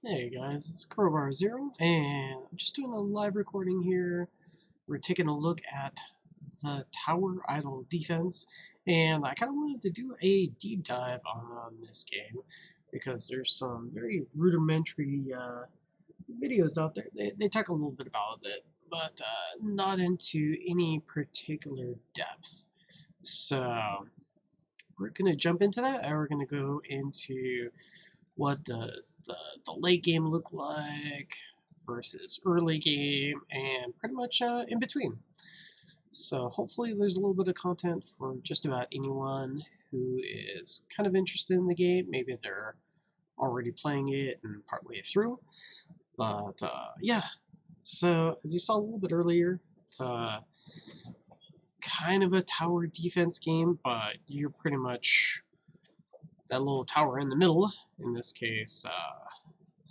Hey guys, it's Crowbar Zero, and I'm just doing a live recording here. We're taking a look at the Tower Idol defense, and I kind of wanted to do a deep dive on this game because there's some very rudimentary videos out there. They talk a little bit about it, but not into any particular depth. So we're going to jump into that, and we're going to go into what does the late game look like versus early game, and pretty much in between. So hopefully there's a little bit of content for just about anyone who is kind of interested in the game. Maybe they're already playing it and partway through. But yeah, so as you saw a little bit earlier, it's kind of a tower defense game, but you're pretty much that little tower in the middle. In this case,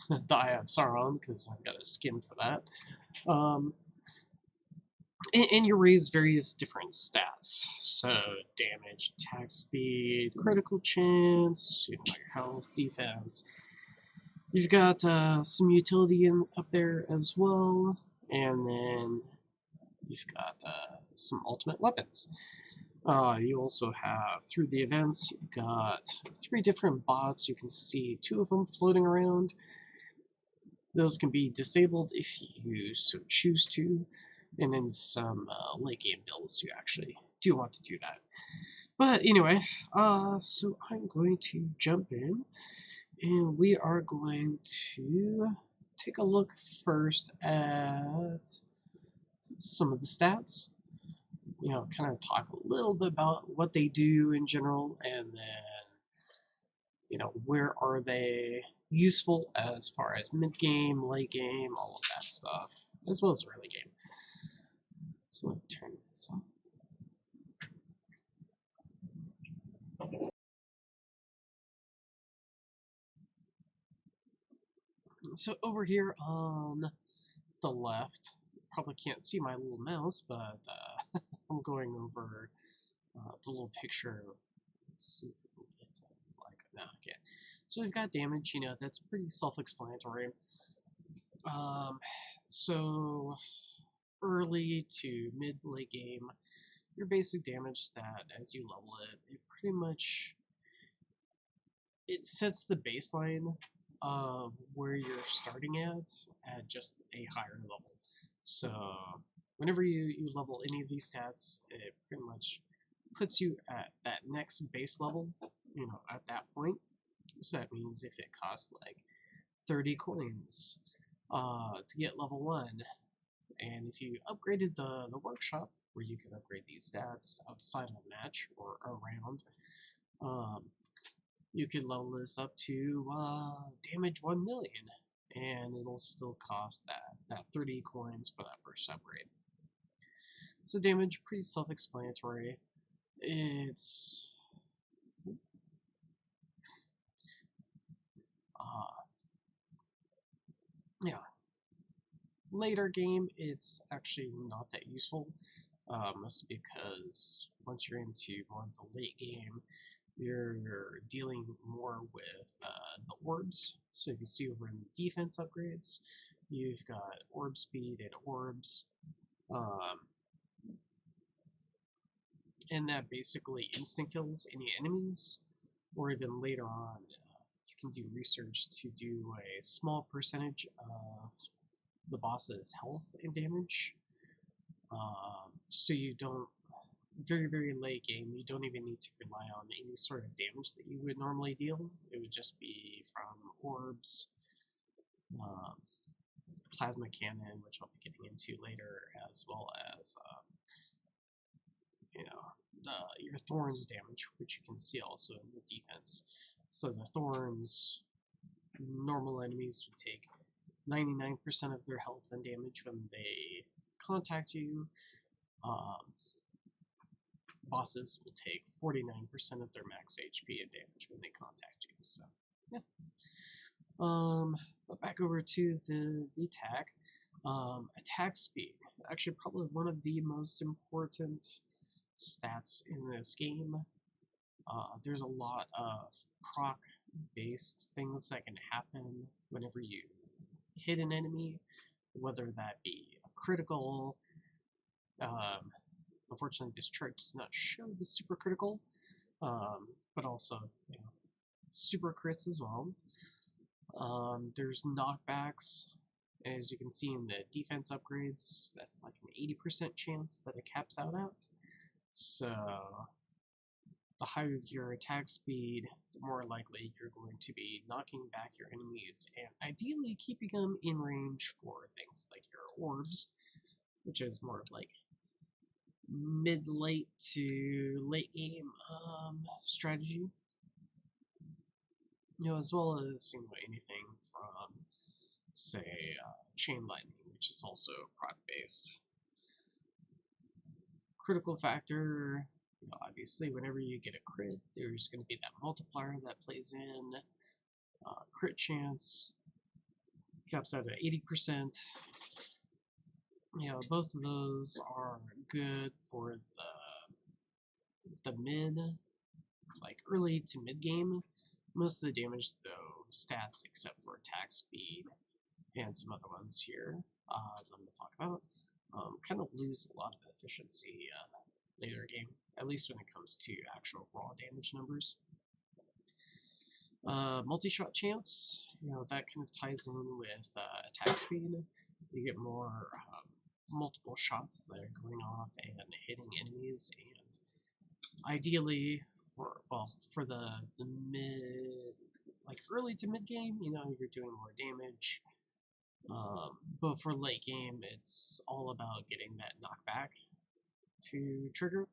the Eye of Sauron, because I've got a skin for that. Um, and you raise various different stats. So damage, attack speed, critical chance, your health, defense. You've got some utility up there as well, and then you've got some ultimate weapons. You also have, through the events, you've got 3 different bots. You can see 2 of them floating around. Those can be disabled if you so choose to, and in some late game builds you actually do want to do that. But anyway, so I'm going to jump in, and we are going to take a look first at some of the stats. You know, kind of talk a little bit about what they do in general, and then where are they useful as far as mid game, late game, all of that stuff, as well as early game. So let me turn this on. So over here on the left, probably can't see my little mouse, but I'm going over the little picture. Let's see if we can get no, I can't. So we've got damage. That's pretty self-explanatory. So early to mid late game, your basic damage stat as you level it pretty much it sets the baseline of where you're starting at just a higher level. So whenever you level any of these stats, it pretty much puts you at that next base level, at that point. So that means if it costs like 30 coins to get level 1, and if you upgraded the workshop, where you can upgrade these stats outside of a match or around, um, you could level this up to damage 1 million, and it'll still cost that 30 coins for that first upgrade. So damage, pretty self-explanatory. It's yeah. Later game, it's actually not that useful, mostly because once you're into more of the late game, you're dealing more with the orbs. So if you see over in the defense upgrades, you've got orb speed and orbs, um, and that basically instant kills any enemies. Or even later on, you can do research to do a small percentage of the boss's health and damage. So you don't, very, very late game, you don't even need to rely on any sort of damage that you would normally deal. It would just be from orbs, um, plasma cannon, which I'll be getting into later, as well as, your thorns damage, which you can see also in the defense. So the thorns, normal enemies would take 99% of their health and damage when they contact you. Bosses will take 49% of their max HP and damage when they contact you. So, yeah. But back over to the attack. Attack speed. Actually, probably one of the most important stats in this game. There's a lot of proc based things that can happen whenever you hit an enemy, whether that be a critical. Um, Unfortunately, this chart does not show the super critical, but also super crits as well. There's knockbacks, as you can see in the defense upgrades. That's like an 80% chance that it caps out at. So the higher your attack speed, the more likely you're going to be knocking back your enemies and ideally keeping them in range for things like your orbs, which is more of like mid-late to late game strategy. As well as anything from, say, chain lightning, which is also proc-based. Critical factor, obviously whenever you get a crit, there's going to be that multiplier that plays in. Crit chance caps out at 80%. Both of those are good for the mid, like early to mid game. Most of the damage, though, stats except for attack speed and some other ones here that I'm going to talk about, kind of lose a lot of efficiency later game, at least when it comes to actual raw damage numbers. Multi-shot chance, that kind of ties in with attack speed. You get more multiple shots that are going off and hitting enemies, and ideally for the mid, like early to mid game, you're doing more damage. But for late game, it's all about getting that knockback to trigger.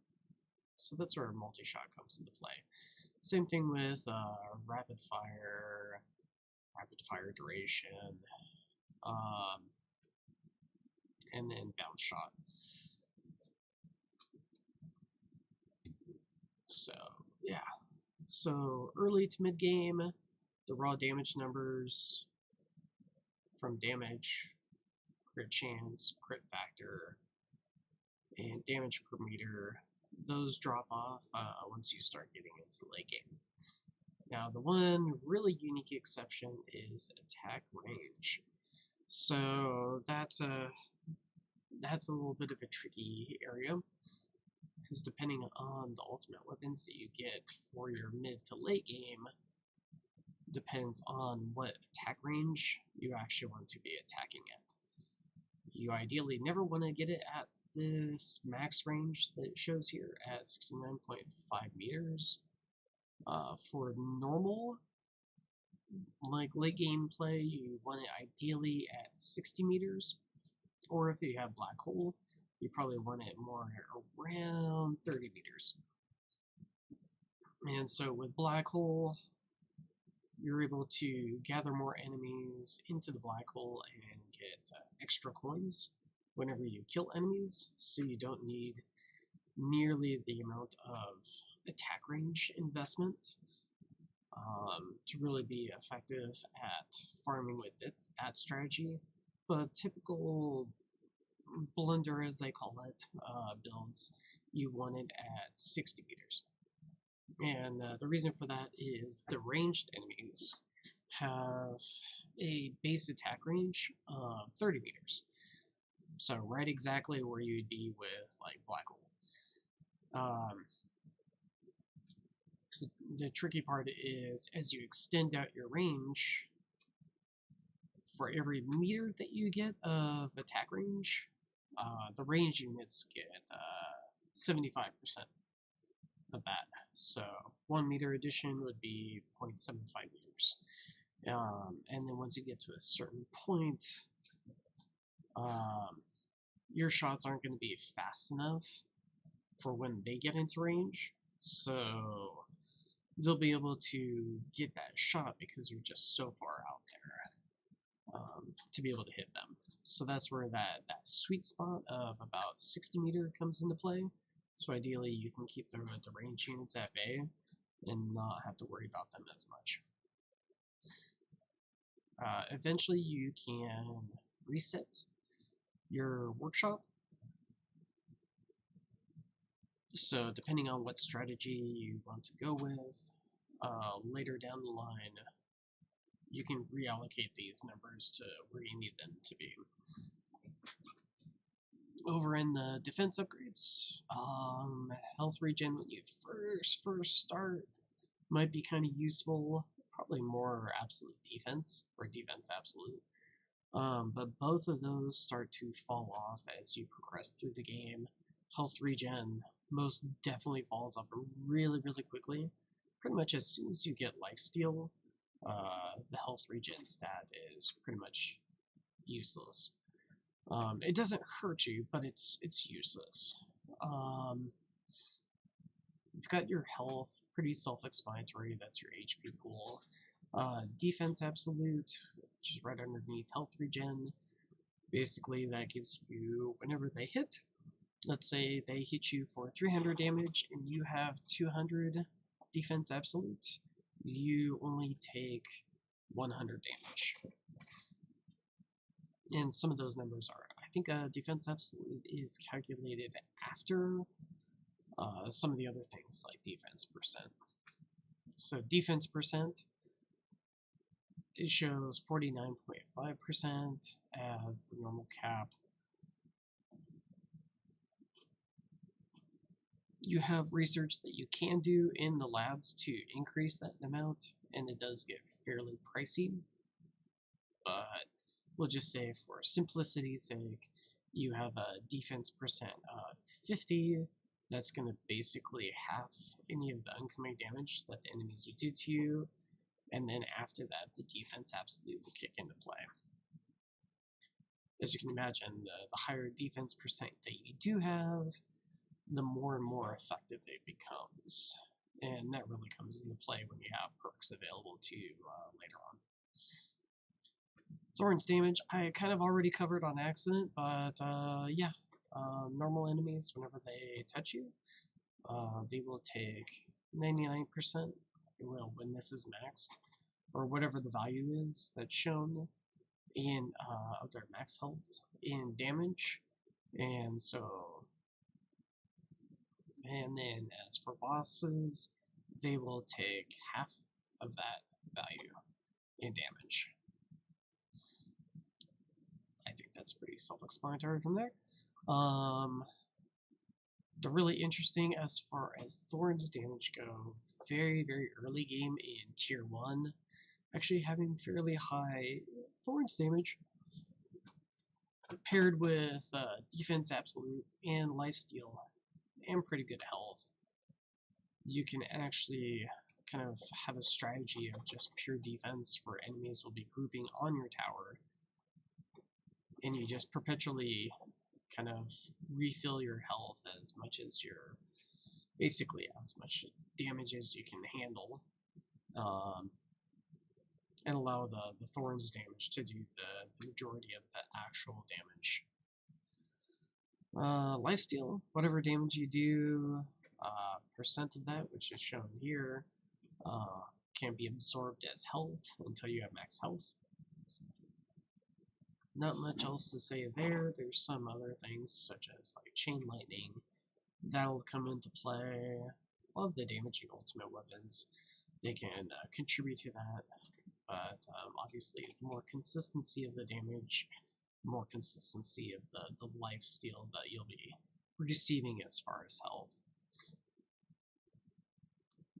So that's where multi-shot comes into play. Same thing with rapid fire duration, and then bounce shot. So yeah, so early to mid game, the raw damage numbers from damage, crit chance, crit factor, and damage per meter, those drop off once you start getting into late game. Now, the one really unique exception is attack range. So that's a little bit of a tricky area, because depending on the ultimate weapons that you get for your mid to late game, depends on what attack range you actually want to be attacking at. You ideally never want to get it at this max range that it shows here at 69.5 meters. For normal, like late game play, you want it ideally at 60 meters, or if you have black hole, you probably want it more around 30 meters. And so with black hole, you're able to gather more enemies into the black hole and get extra coins whenever you kill enemies, so you don't need nearly the amount of attack range investment to really be effective at farming with that strategy. But typical blender, as they call it, builds, you want it at 60 meters. And the reason for that is the ranged enemies have a base attack range of 30 meters. So right exactly where you'd be with like black hole. The tricky part is as you extend out your range, for every meter that you get of attack range, the range units get 75% of that. So 1 meter addition would be 0.75 meters. And then once you get to a certain point, your shots aren't going to be fast enough for when they get into range. So they'll be able to get that shot because you're just so far out there to be able to hit them. So that's where that sweet spot of about 60 meter comes into play. So ideally you can keep the range units at bay and not have to worry about them as much. Eventually you can reset your workshop. So depending on what strategy you want to go with, later down the line, you can reallocate these numbers to where you need them to be. Over in the defense upgrades, health regen when you first start might be kind of useful. Probably more absolute defense or defense absolute. But both of those start to fall off as you progress through the game. Health regen most definitely falls off really quickly. Pretty much as soon as you get lifesteal, the health regen stat is pretty much useless. It doesn't hurt you, but it's useless. You've got your health, pretty self-explanatory. That's your HP pool. Defense absolute, which is right underneath health regen. Basically, that gives you, whenever they hit, let's say they hit you for 300 damage and you have 200 defense absolute, you only take 100 damage. And some of those numbers are, I think defense absolute is calculated after some of the other things like defense percent. So defense percent, it shows 49.5% as the normal cap. You have research that you can do in the labs to increase that amount, and it does get fairly pricey. But we'll just say for simplicity's sake, you have a defense percent of 50. That's going to basically half any of the incoming damage that the enemies would do to you. And then after that, the defense absolute will kick into play. As you can imagine, the higher defense percent that you do have, the more and more effective it becomes. And that really comes into play when you have perks available to you later on. Thorns damage, I kind of already covered on accident, but yeah. Normal enemies, whenever they touch you, they will take 99%. Well, when this is maxed, or whatever the value is that's shown in of their max health in damage. And so, and then as for bosses, they will take half of that value in damage. I think that's pretty self-explanatory from there. They're really interesting as far as Thorns damage go. Very early game in tier 1, actually having fairly high Thorns damage paired with defense absolute and lifesteal and pretty good health. You can actually kind of have a strategy of just pure defense where enemies will be grouping on your tower, and you just perpetually kind of refill your health as much as your, basically as much damage as you can handle, and allow the Thorns damage to do the majority of the actual damage. Lifesteal, whatever damage you do, percent of that, which is shown here, can be absorbed as health until you have max health. Not much else to say there. There's some other things such as like chain lightning that'll come into play. All of the damaging ultimate weapons, they can contribute to that, but obviously the more consistency of the damage, more consistency of the lifesteal that you'll be receiving as far as health.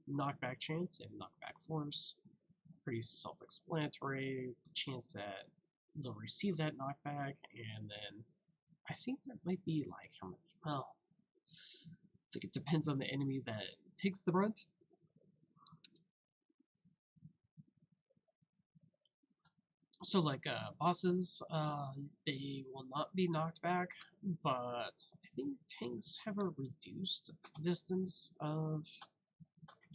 Knockback chance and knockback force, pretty self-explanatory. The chance that they'll receive that knockback, and then I think that might be like how much, well, I think it depends on the enemy that takes the brunt. So like bosses, they will not be knocked back, but I think tanks have a reduced distance of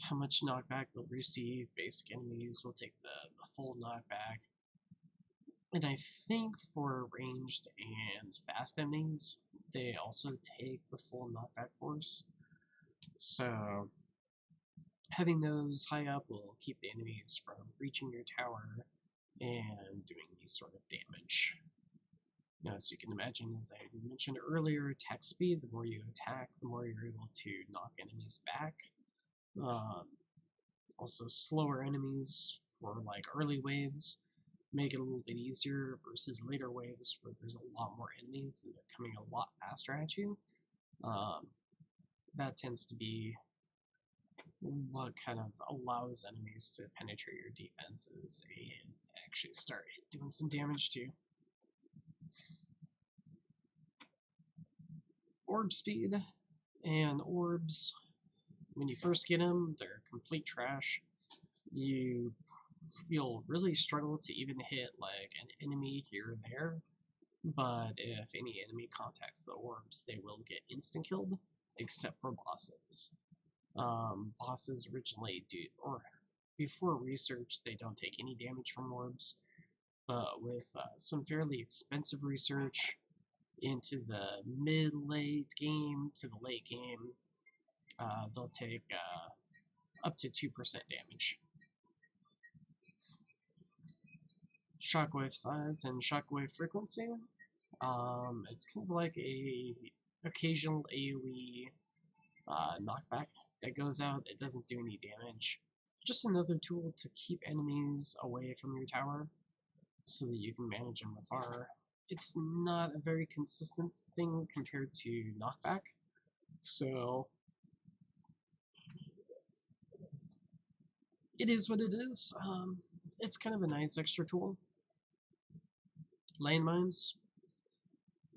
how much knockback they'll receive. Basic enemies will take the full knockback. And I think for ranged and fast enemies, they also take the full knockback force. So having those high up will keep the enemies from reaching your tower and doing these sort of damage. Now, as you can imagine, as I mentioned earlier, attack speed, the more you attack, the more you're able to knock enemies back. Also, slower enemies for like early waves make it a little bit easier versus later waves where there's a lot more enemies and they're coming a lot faster at you. Um, that tends to be what kind of allows enemies to penetrate your defenses and actually start doing some damage to you. Orb speed and orbs. When you first get them, they're complete trash. You'll really struggle to even hit like an enemy here and there. But if any enemy contacts the orbs, they will get instant killed, except for bosses. Bosses originally do, or before research, they don't take any damage from orbs. But with some fairly expensive research into the mid-late game to the late game, they'll take up to 2% damage. Shockwave size and shockwave frequency. It's kind of like a occasional AoE knockback that goes out. It doesn't do any damage. Just another tool to keep enemies away from your tower so that you can manage them afar. It's not a very consistent thing compared to knockback, so it is what it is. It's kind of a nice extra tool. Landmines,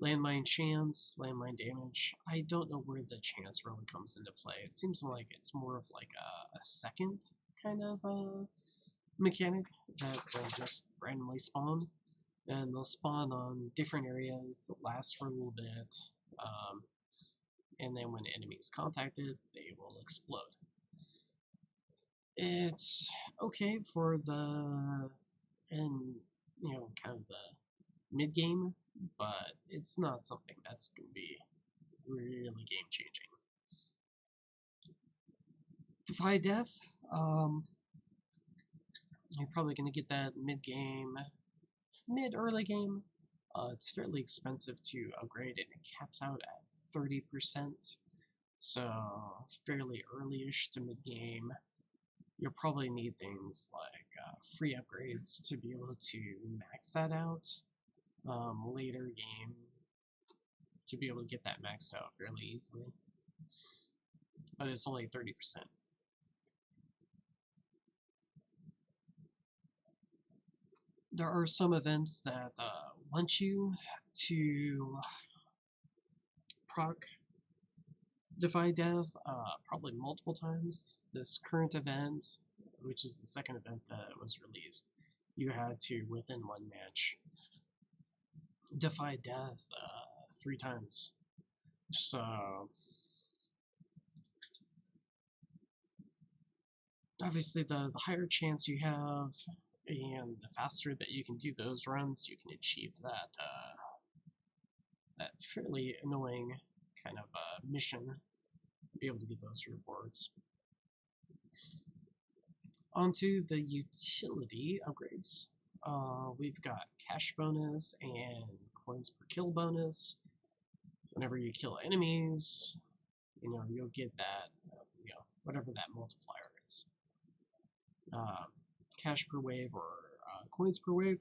landmine chance, landmine damage. I don't know where the chance really comes into play. It seems like it's more of like a second kind of mechanic that will just randomly spawn. And they'll spawn on different areas that last for a little bit. And then when enemies contact it, they will explode. It's okay for the, and kind of the mid game, but it's not something that's going to be really game changing. Defy Death, you're probably going to get that mid game, mid-early game. It's fairly expensive to upgrade, and it caps out at 30%, so fairly early-ish to mid-game. You'll probably need things like free upgrades to be able to max that out. Later game to be able to get that maxed out fairly easily, but it's only 30%. There are some events that want you to proc Defy Death probably multiple times. This current event, which is the second event that was released, you had to, within one match, Defy Death 3 times. So obviously the higher chance you have and the faster that you can do those runs, you can achieve that that fairly annoying kind of mission, be able to get those rewards. Onto the utility upgrades. We've got cash bonus and coins per kill bonus. Whenever you kill enemies, you'll get that, whatever that multiplier is. Cash per wave or coins per wave.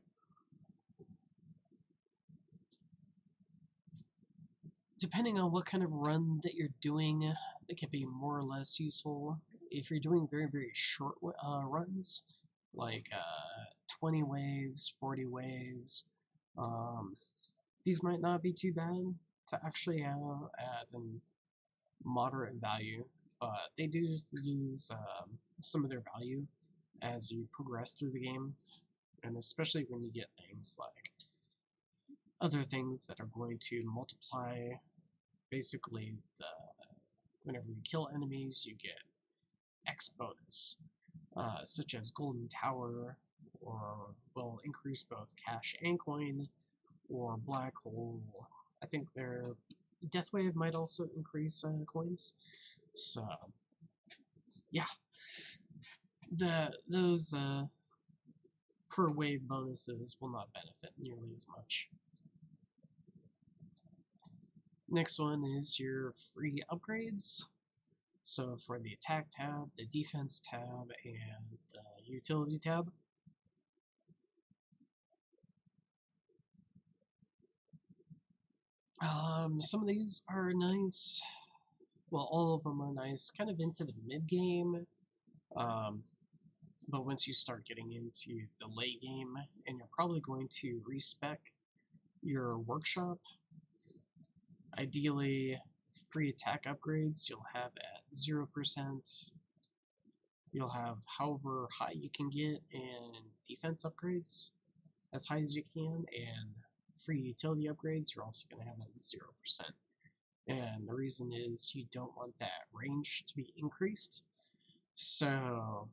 Depending on what kind of run that you're doing, it can be more or less useful. If you're doing very, very short runs, like 20 waves, 40 waves, these might not be too bad to actually have at a moderate value, but they do lose some of their value as you progress through the game, and especially when you get things like other things that are going to multiply. Basically, whenever you kill enemies, you get X bonus, such as Golden Tower, or will increase both cash and coin, or Black Hole. I think their Death Wave might also increase coins. So, yeah, those per wave bonuses will not benefit nearly as much. Next one is your free upgrades. So for the attack tab, the defense tab, and the utility tab, some of these are nice. Well, all of them are nice, kind of into the mid game. But once you start getting into the late game, and you're probably going to respec your workshop, ideally, free attack upgrades you'll have at 0%. You'll have however high you can get in defense upgrades, as high as you can, and free utility upgrades you're also going to have at 0%. And the reason is you don't want that range to be increased. So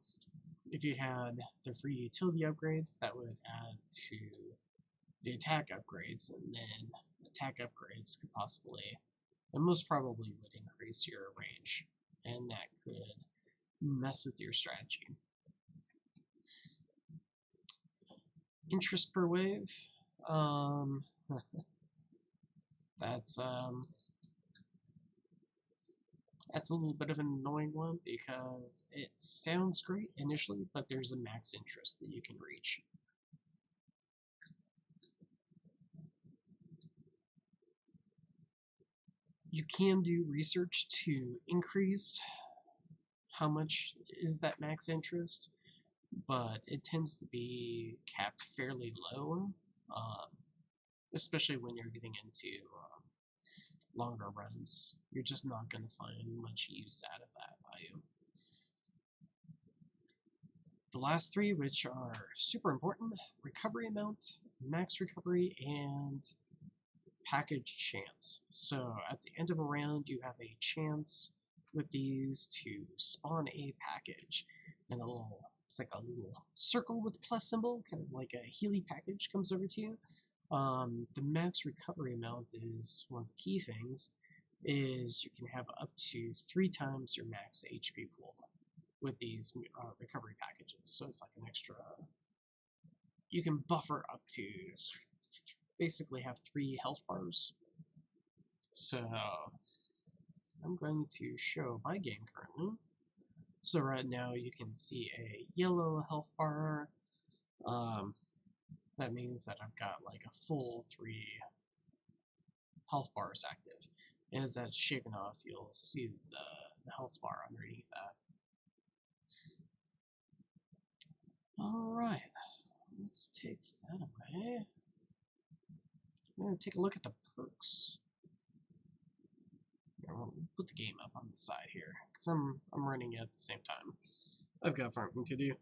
if you had the free utility upgrades, that would add to the attack upgrades, and then attack upgrades could possibly, and most probably would increase your range, and that could mess with your strategy. Interest per wave, that's a little bit of an annoying one because it sounds great initially, but there's a max interest that you can reach. You can do research to increase how much is that max interest, but it tends to be capped fairly low, especially when you're getting into longer runs. You're just not going to find much use out of that value. The last three, which are super important: recovery amount, max recovery, and package chance. So at the end of a round, you have a chance with these to spawn a package, and it's like a little circle with a plus symbol, kind of like a Healy package comes over to you. The max recovery amount is one of the key things, is you can have up to 3 times your max HP pool with these recovery packages. So it's like an extra, you can buffer up to basically have 3 health bars. So I'm going to show my game currently. So right now you can see a yellow health bar. That means that I've got like a full 3 health bars active. And as that's shaken off, you'll see the health bar underneath that. Alright, let's take that away. I'm going to take a look at the perks. We'll put the game up on the side here, because I'm running it at the same time. I've got farming to do.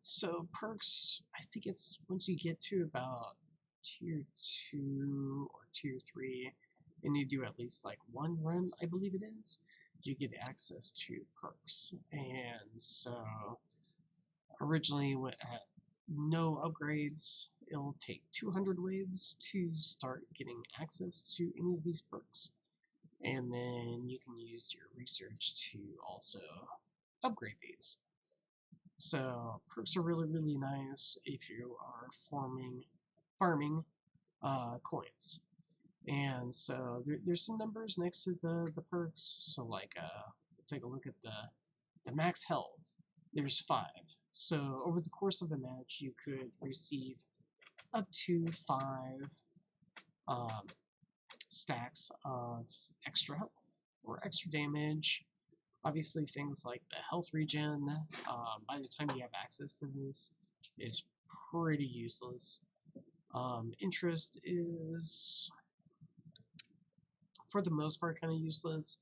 So perks, I think it's once you get to about tier 2 or tier 3, and you do at least like 1 run, I believe it is, you get access to perks. And so originally at no upgrades, it'll take 200 waves to start getting access to any of these perks. And then you can use your research to also upgrade these. So perks are really, really nice if you are farming coins. And so there's some numbers next to the perks. So like take a look at the max health. There's 5. So over the course of a match, you could receive up to 5 stacks of extra health or extra damage. Obviously, things like the health regen, by the time you have access to this, is pretty useless. Interest is, for the most part, kind of useless,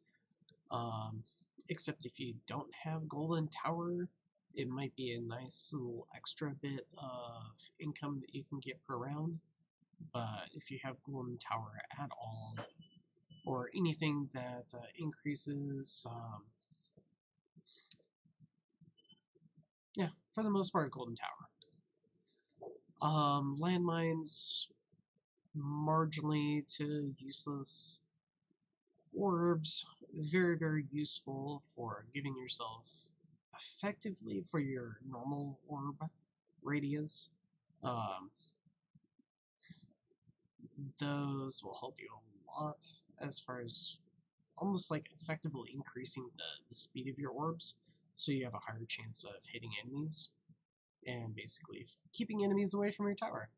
except if you don't have Golden Tower, it might be a nice little extra bit of income that you can get per round. But if you have Golden Tower at all, or anything that increases, yeah, for the most part, Golden Tower. Landmines, marginally to useless. Orbs, very, very useful for giving yourself effectively for your normal orb radius. Those will help you a lot as far as almost like effectively increasing the speed of your orbs, so you have a higher chance of hitting enemies, and basically keeping enemies away from your tower.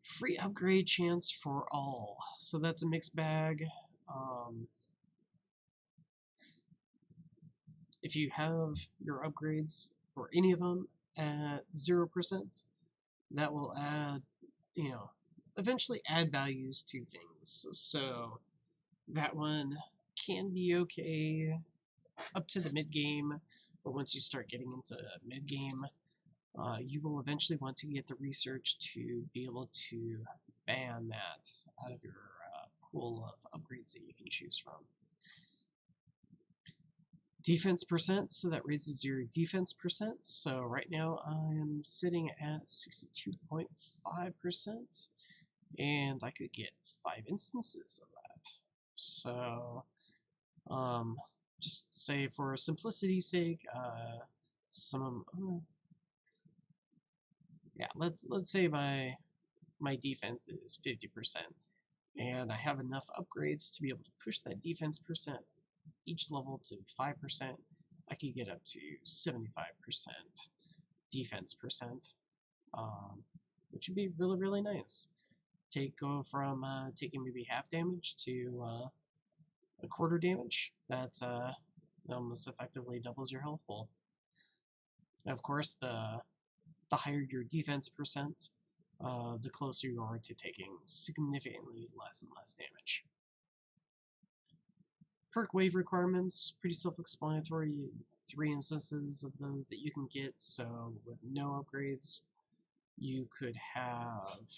Free upgrade chance for all, so that's a mixed bag. If you have your upgrades, or any of them, at 0%, that will add, eventually add values to things. So that one can be okay up to the mid game, but once you start getting into mid game, you will eventually want to get the research to be able to ban that out of your pool of upgrades that you can choose from. Defense percent, so that raises your defense percent. So right now I am sitting at 62.5%, and I could get 5 instances of that. So, just say for simplicity's sake, let's say my defense is 50%, and I have enough upgrades to be able to push that defense percent each level to 5%. I could get up to 75% defense percent, which would be really, really nice. Go from taking maybe half damage to a quarter damage. That's almost effectively doubles your health pool. Of course, the higher your defense percent, the closer you are to taking significantly less and less damage. Perk wave requirements, pretty self-explanatory. 3 instances of those that you can get, so with no upgrades, you could have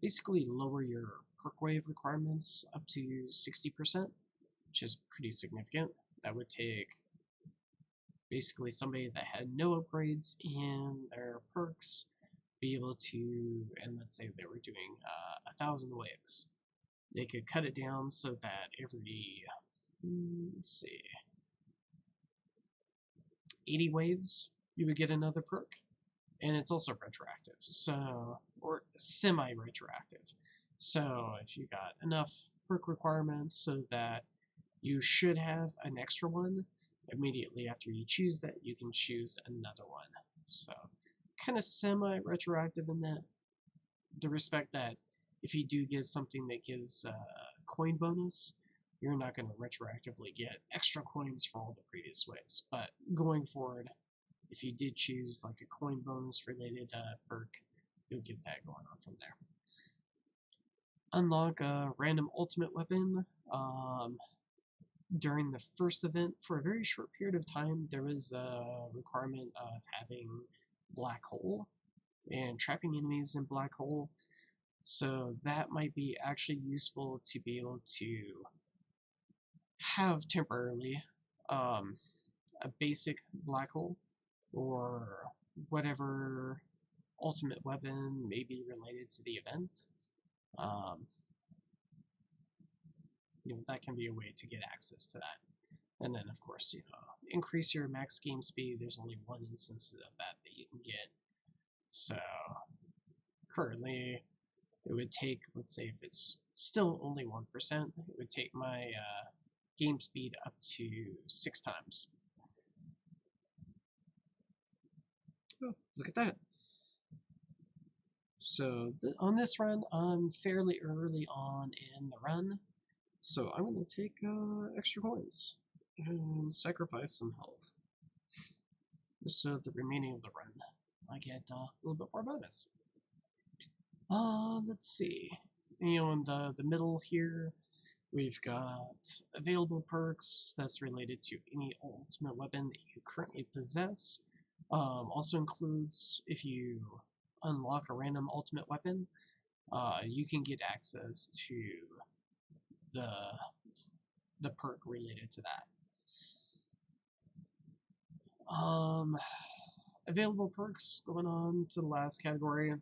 basically lower your perk wave requirements up to 60%, which is pretty significant. That would take basically somebody that had no upgrades in their perks be able to, and let's say they were doing 1,000 waves. They could cut it down so that every, 80 waves, you would get another perk. And it's also retroactive, so, or semi-retroactive. So if you got enough perk requirements so that you should have an extra one, immediately after you choose that, you can choose another one. So kind of semi-retroactive in that, the respect that if you do get something that gives coin bonus, you're not going to retroactively get extra coins for all the previous waves. But going forward, if you did choose like a coin bonus related perk, you'll get that going on from there. Unlock a random ultimate weapon. During the first event, for a very short period of time, there was a requirement of having Black Hole and trapping enemies in Black Hole. So that might be actually useful to be able to have temporarily a basic Black Hole, or whatever ultimate weapon may be related to the event. That can be a way to get access to that. And then, of course, increase your max game speed. There's only 1 instance of that you can get. So, currently, it would take, let's say if it's still only 1%, it would take my game speed up to 6 times. Oh, look at that. So on this run, I'm fairly early on in the run, so I'm going to take extra coins and sacrifice some health. So the remaining of the run, I get a little bit more bonus. Let's see. In the middle here, we've got available perks that's related to any ultimate weapon that you currently possess. Also includes, if you unlock a random ultimate weapon, you can get access to the perk related to that. Available perks, going on to the last category.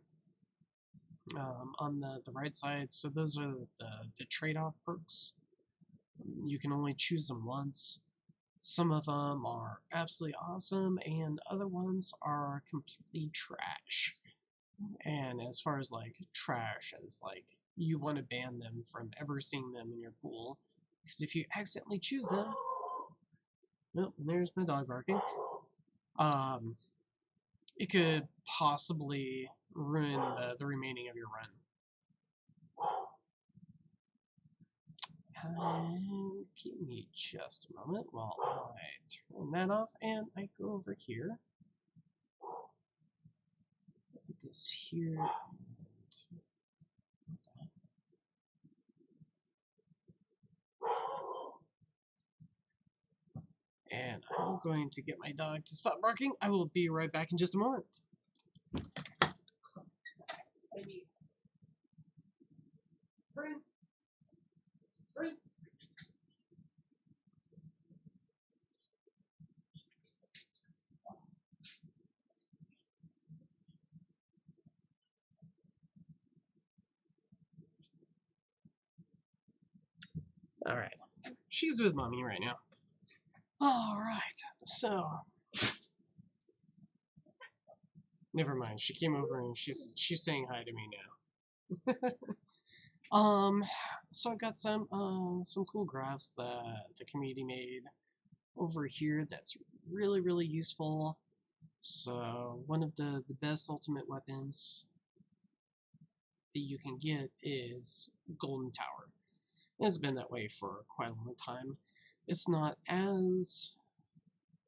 On the right side, so those are the trade-off perks. You can only choose them once. Some of them are absolutely awesome, and other ones are completely trash. And as far as like trash as like you want to ban them from ever seeing them in your pool. Because if you accidentally choose them, nope, there's my dog barking. It could possibly ruin the remaining of your run. And give me just a moment while I turn that off and I go over here. Put this here. And I'm going to get my dog to stop barking. I will be right back in just a moment. Alright, she's with mommy right now. Alright, so... Never mind, she came over and she's saying hi to me now. So I got some cool graphs that the community made over here that's really useful. So one of the best ultimate weapons that you can get is Golden Tower. It's been that way for quite a long time. It's not as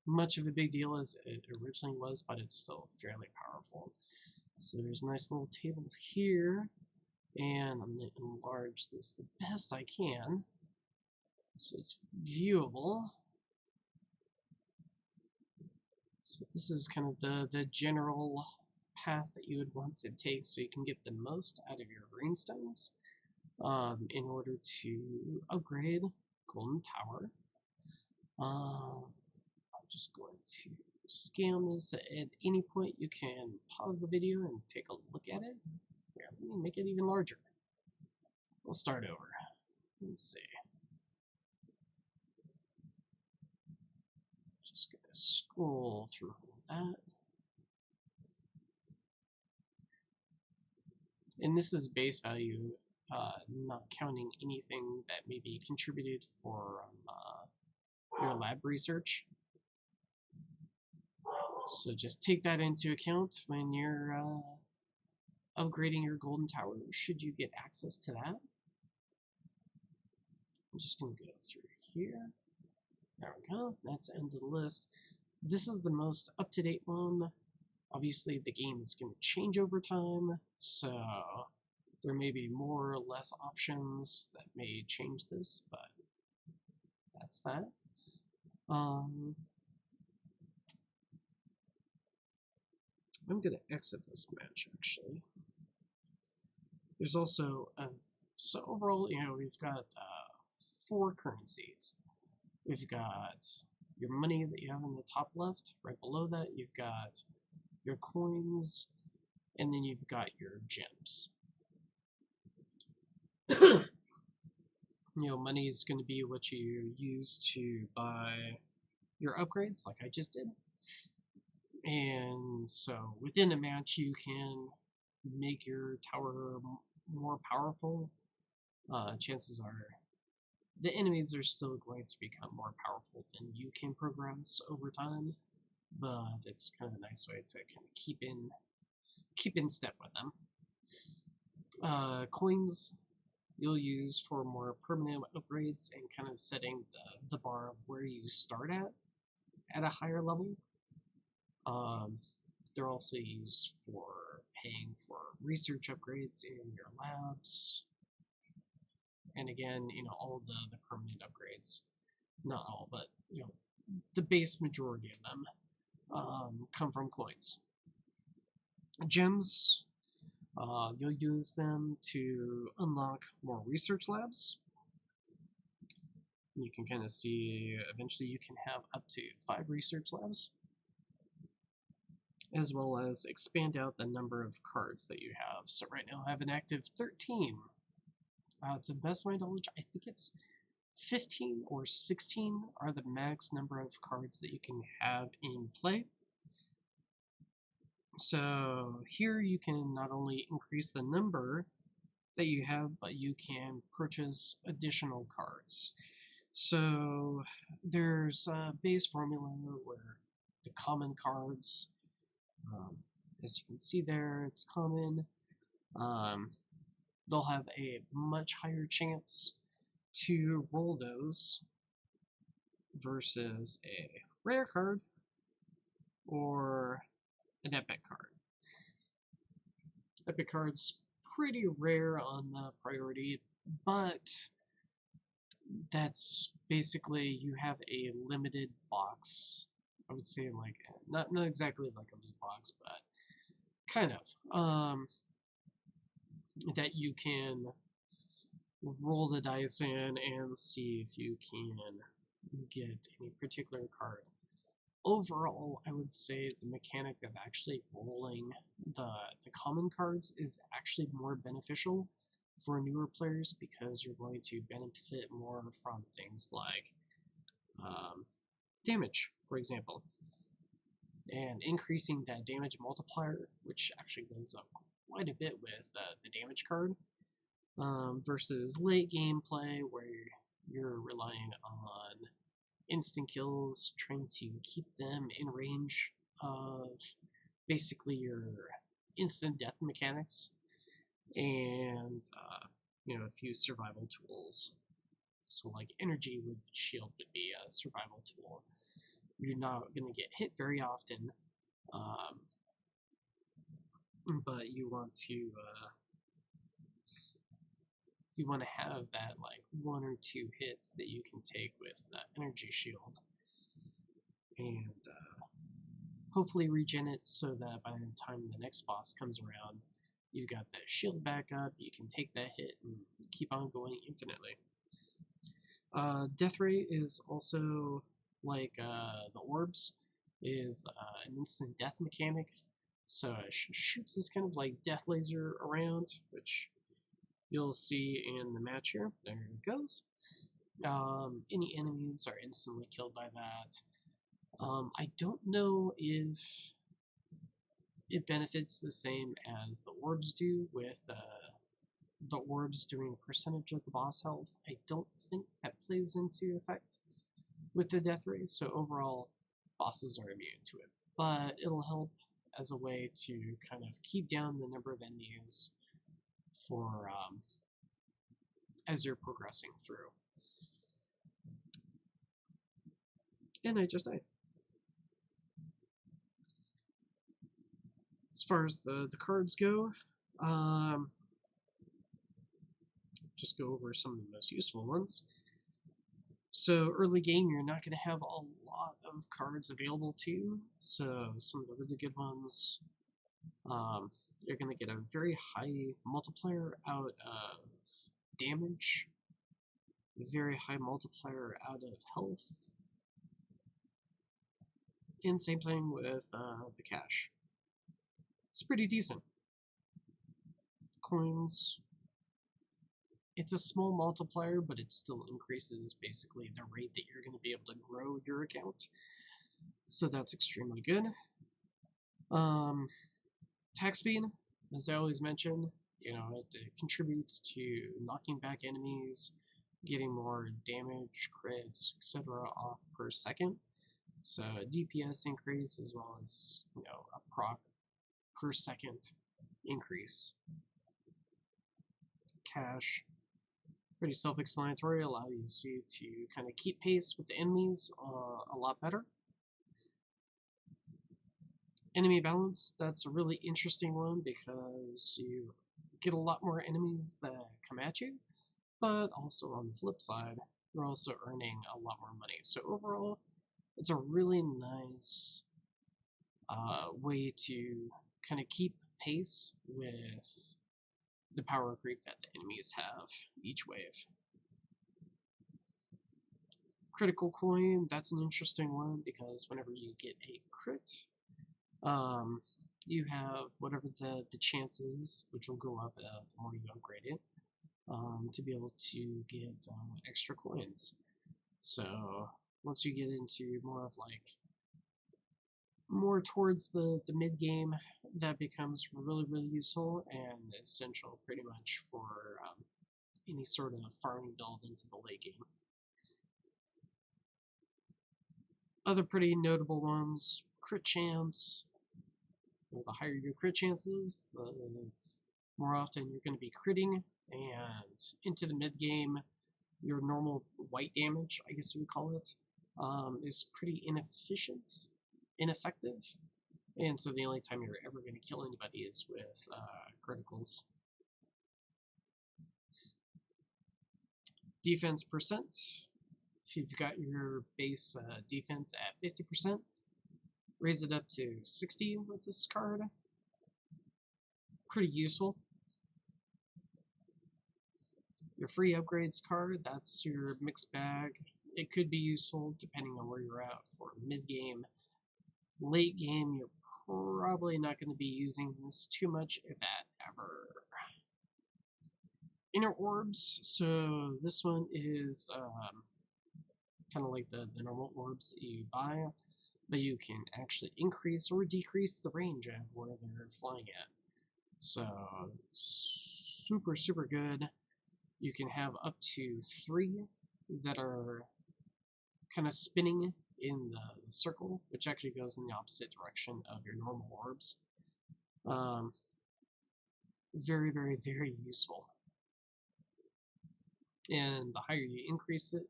much of a big deal as it originally was, but it's still fairly powerful. So there's a nice little table here, and I'm going to enlarge this the best I can so it's viewable. So this is kind of the general path that you would want to take so you can get the most out of your greenstones in order to upgrade Golden Tower. I'm just going to scan this. At any point you can pause the video and take a look at it. Here, let me make it even larger. We'll start over. Let's see. Just gonna scroll through all that. And this is base value, not counting anything that may be contributed for your lab research. So just take that into account when you're upgrading your Golden Tower, should you get access to that. I'm just going to go through here. There we go. That's the end of the list. This is the most up-to-date one. Obviously, the game is going to change over time, so there may be more or less options that may change this, but that's that. I'm going to exit this match, actually. There's also, so overall, we've got 4 currencies. We've got your money that you have in the top left. Right below that, you've got your coins, and then you've got your gems. Money is going to be what you use to buy your upgrades, like I just did. And so within a match, you can make your tower more powerful. Chances are the enemies are still going to become more powerful than you can progress over time, but it's kind of a nice way to kind of keep in step with them. Coins you'll use for more permanent upgrades and kind of setting the bar of where you start at a higher level. They're also used for paying for research upgrades in your labs. And again, all the permanent upgrades, not all, but the base majority of them come from coins. Gems, you'll use them to unlock more research labs. You can kind of see eventually you can have up to 5 research labs, as well as expand out the number of cards that you have. So right now I have an active 13. To the best of my knowledge, I think it's 15 or 16 are the max number of cards that you can have in play. So here you can not only increase the number that you have, but you can purchase additional cards. So there's a base formula where the common cards, um, as you can see there, it's common. Um, they'll have a much higher chance to roll those versus a rare card or an epic card. Epic card's pretty rare on the priority, but that's basically you have a limited box. I would say like not exactly like a loot box, but kind of that you can roll the dice in and see if you can get any particular card. Overall, I would say the mechanic of actually rolling the common cards is actually more beneficial for newer players because you're going to benefit more from things like damage, for example, and increasing that damage multiplier, which actually goes up quite a bit with the damage card, versus late gameplay where you're relying on instant kills, trying to keep them in range of basically your instant death mechanics, and a few survival tools. So like energy would shield would be a survival tool. You're not going to get hit very often, um, but you want to have that like one or two hits that you can take with energy shield, and hopefully regen it so that by the time the next boss comes around, you've got that shield back up, you can take that hit and keep on going infinitely. Death Ray is also like the orbs, is an instant death mechanic. So it shoots this kind of like death laser around, which you'll see in the match here. There it goes. Any enemies are instantly killed by that. I don't know if it benefits the same as the orbs do, with the orbs doing a percentage of the boss health. I don't think that plays into effect with the death rays, so overall, bosses are immune to it. But it'll help as a way to kind of keep down the number of enemies for as you're progressing through. And I just died. As far as the cards go, just go over some of the most useful ones. So early game, you're not going to have a lot of cards available to you. So some of the really good ones, you're going to get a very high multiplier out of damage, very high multiplier out of health, and same thing with the cash. It's pretty decent. Coins, it's a small multiplier, but it still increases basically the rate that you're going to be able to grow your account. So that's extremely good. Attack speed, as I always mention, it contributes to knocking back enemies, getting more damage, crits, etc. off per second. So a DPS increase as well as a proc per second increase. Cash, pretty self-explanatory, allows you to kind of keep pace with the enemies a lot better. Enemy balance, that's a really interesting one because you get a lot more enemies that come at you, but also on the flip side, you're also earning a lot more money. So overall, it's a really nice way to kind of keep pace with the power creep that the enemies have each wave. Critical coin, that's an interesting one because whenever you get a crit, you have whatever the chances, which will go up the more you upgrade it, to be able to get extra coins. So once you get into more of like more towards the mid game, that becomes really useful and essential pretty much for any sort of farming build into the late game. Other pretty notable ones: crit chance. The higher your crit chances, the more often you're going to be critting, and into the mid game, your normal white damage, I guess you would call it, is pretty ineffective, and so the only time you're ever going to kill anybody is with criticals. Defense percent. If you've got your base defense at 50%, raise it up to 60 with this card. Pretty useful. Your free upgrades card, that's your mixed bag. It could be useful depending on where you're at for mid game. Late game, you're probably not going to be using this too much, if that ever. Inner orbs. So this one is kind of like the normal orbs that you buy, but you can actually increase or decrease the range of where they're flying at. So super good. You can have up to 3 that are kind of spinning in the circle, which actually goes in the opposite direction of your normal orbs. Very useful. And the higher you increase it,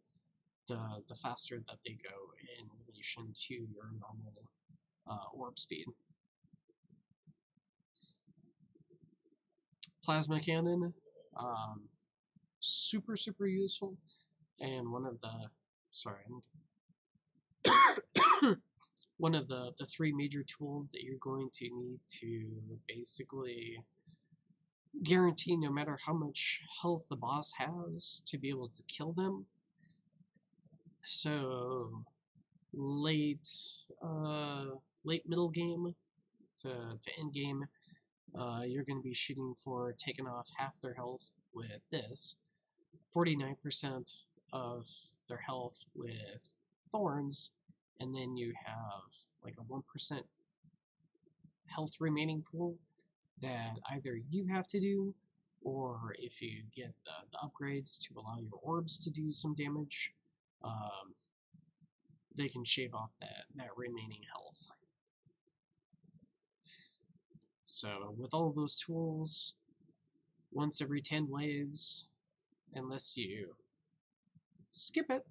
the faster that they go in relation to your normal orb speed. Plasma cannon, super useful, and one of the one of the 3 major tools that you're going to need to basically guarantee, no matter how much health the boss has, to be able to kill them. So late middle game to end game, you're going to be shooting for taking off half their health with this, 49% of their health with thorns, and then you have like a 1% health remaining pool that either you have to do, or if you get the upgrades to allow your orbs to do some damage, they can shave off that remaining health. So with all of those tools, once every 10 waves, unless you skip it,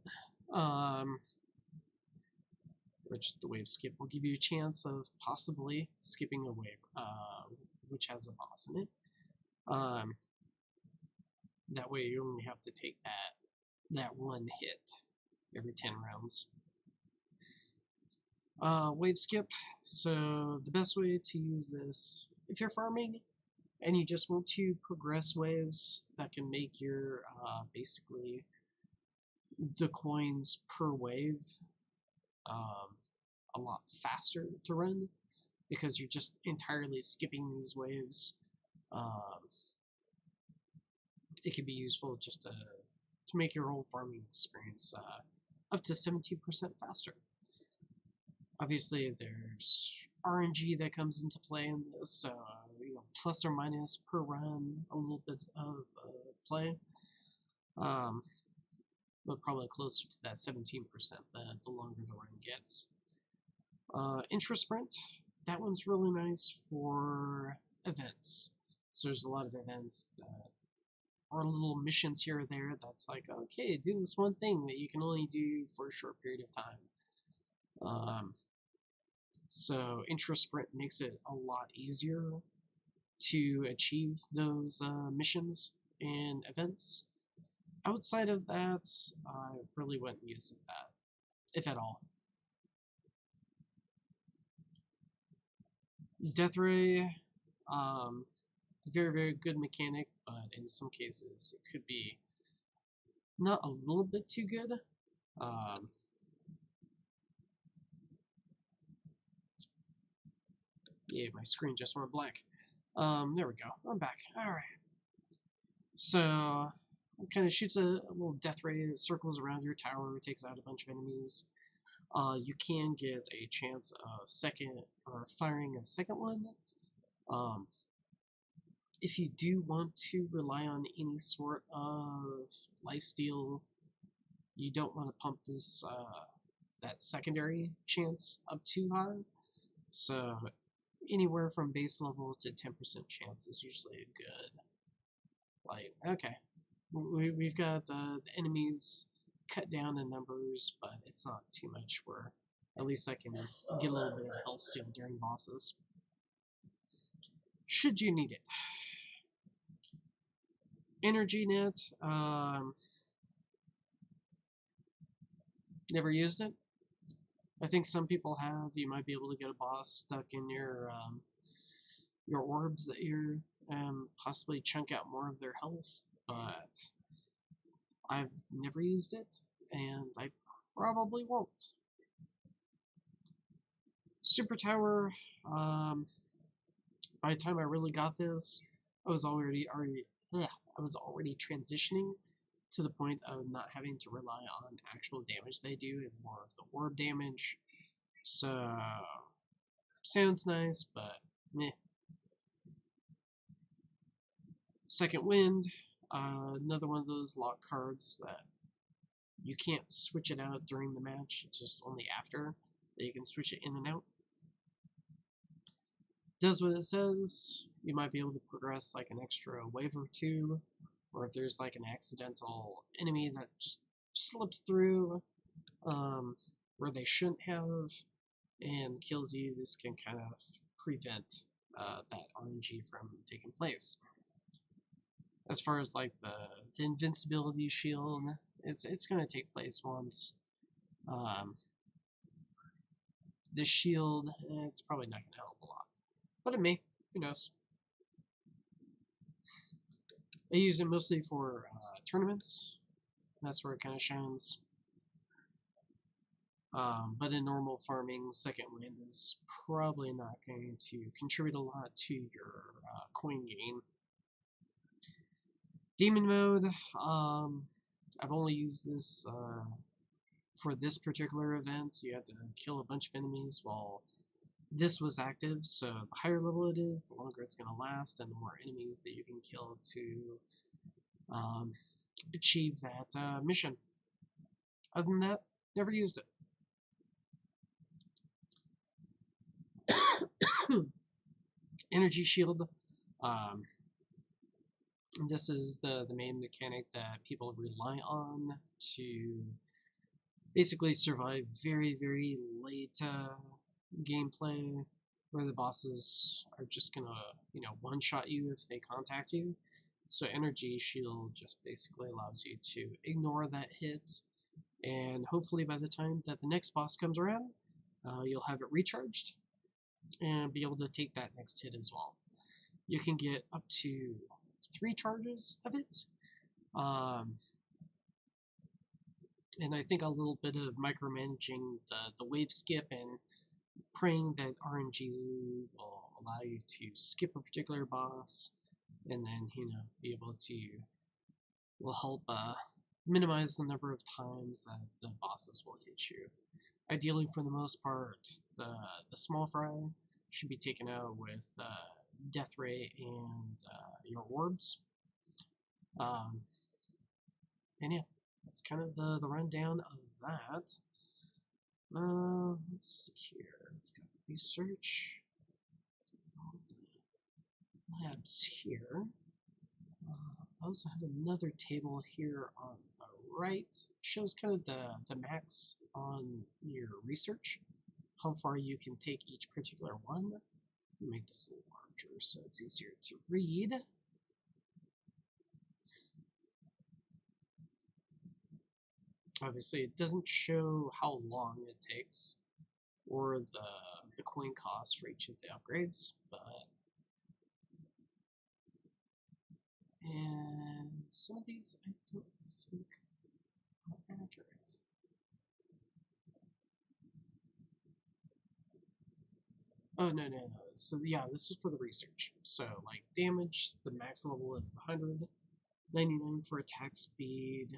which the wave skip will give you a chance of possibly skipping a wave which has a boss in it. That way you only have to take that one hit every 10 rounds. Wave skip. So the best way to use this, if you're farming and you just want to progress waves that can make your basically the coins per wave a lot faster to run, because you're just entirely skipping these waves. It can be useful just to make your whole farming experience up to 17% faster. Obviously, there's RNG that comes into play in this, so plus or minus per run, a little bit of play, but probably closer to that 17% the longer the run gets. Intra Sprint, that one's really nice for events. So there's a lot of events that are little missions here or there that's like, okay, do this one thing that you can only do for a short period of time. So Intra Sprint makes it a lot easier to achieve those missions and events. Outside of that, I really wouldn't use that, if at all. Death Ray, very good mechanic, but in some cases it could be not a little bit too good. Yeah, my screen just went blank. There we go. I'm back. All right. So it kind of shoots a little death ray that circles around your tower, takes out a bunch of enemies. You can get a chance of firing a second one. Um, if you do want to rely on any sort of lifesteal, you don't want to pump that secondary chance up too high. So anywhere from base level to 10% chance is usually a good. Like, okay, we've got the enemies cut down in numbers, but it's not too much where at least I can get a little bit of health steal during bosses. Should you need it. Energy Net, never used it. I think some people have. You might be able to get a boss stuck in your orbs that you're possibly chunk out more of their health, but I've never used it, and I probably won't. Super Tower, by the time I really got this, I was already transitioning to the point of not having to rely on actual damage they do and more of the orb damage. So sounds nice, but meh. Second Wind, another one of those lock cards that you can't switch it out during the match, it's just only after that you can switch it in and out. Does what it says. You might be able to progress like an extra wave or two, or if there's like an accidental enemy that just slips through where they shouldn't have and kills you, this can kind of prevent that RNG from taking place. As far as like the invincibility shield, it's going to take place once. The shield, it's probably not going to help a lot. But it may. Who knows? I use it mostly for tournaments. That's where it kind of shines. But in normal farming, Second Wind is probably not going to contribute a lot to your coin gain. Demon Mode, I've only used this for this particular event. You have to kill a bunch of enemies while this was active, so the higher level it is, the longer it's going to last, and the more enemies that you can kill to achieve that mission. Other than that, never used it. Energy Shield. This is the main mechanic that people rely on to basically survive very, very late gameplay, where the bosses are just gonna, one-shot you if they contact you. So Energy Shield just basically allows you to ignore that hit, and hopefully by the time that the next boss comes around, you'll have it recharged and be able to take that next hit as well. You can get up to 3 charges of it. And I think a little bit of micromanaging the wave skip and praying that RNG will allow you to skip a particular boss, and then be able to will help minimize the number of times that the bosses will hit you. Ideally, for the most part, the small fry should be taken out with Death Ray and your orbs. And yeah, that's kind of the rundown of that. Let's see here. I've got research. All the labs here. I also have another table here on the right. Shows kind of the max on your research, how far you can take each particular one. Make this a little larger so it's easier to read. Obviously, it doesn't show how long it takes or the coin cost for each of the upgrades, and some of these I don't think are accurate. Oh, no. So yeah, this is for the research. So like damage, the max level is 100, 99 for attack speed,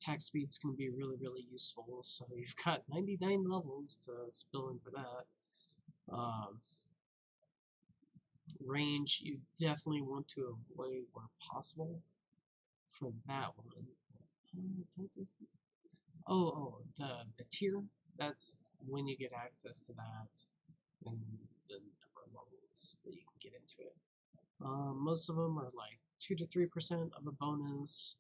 attack speed's going to be really useful. So you've got 99 levels to spill into that. Range, you definitely want to avoid where possible for that one. The tier, that's when you get access to that and the number of levels that you can get into it. Most of them are like 2 to 3% of a bonus.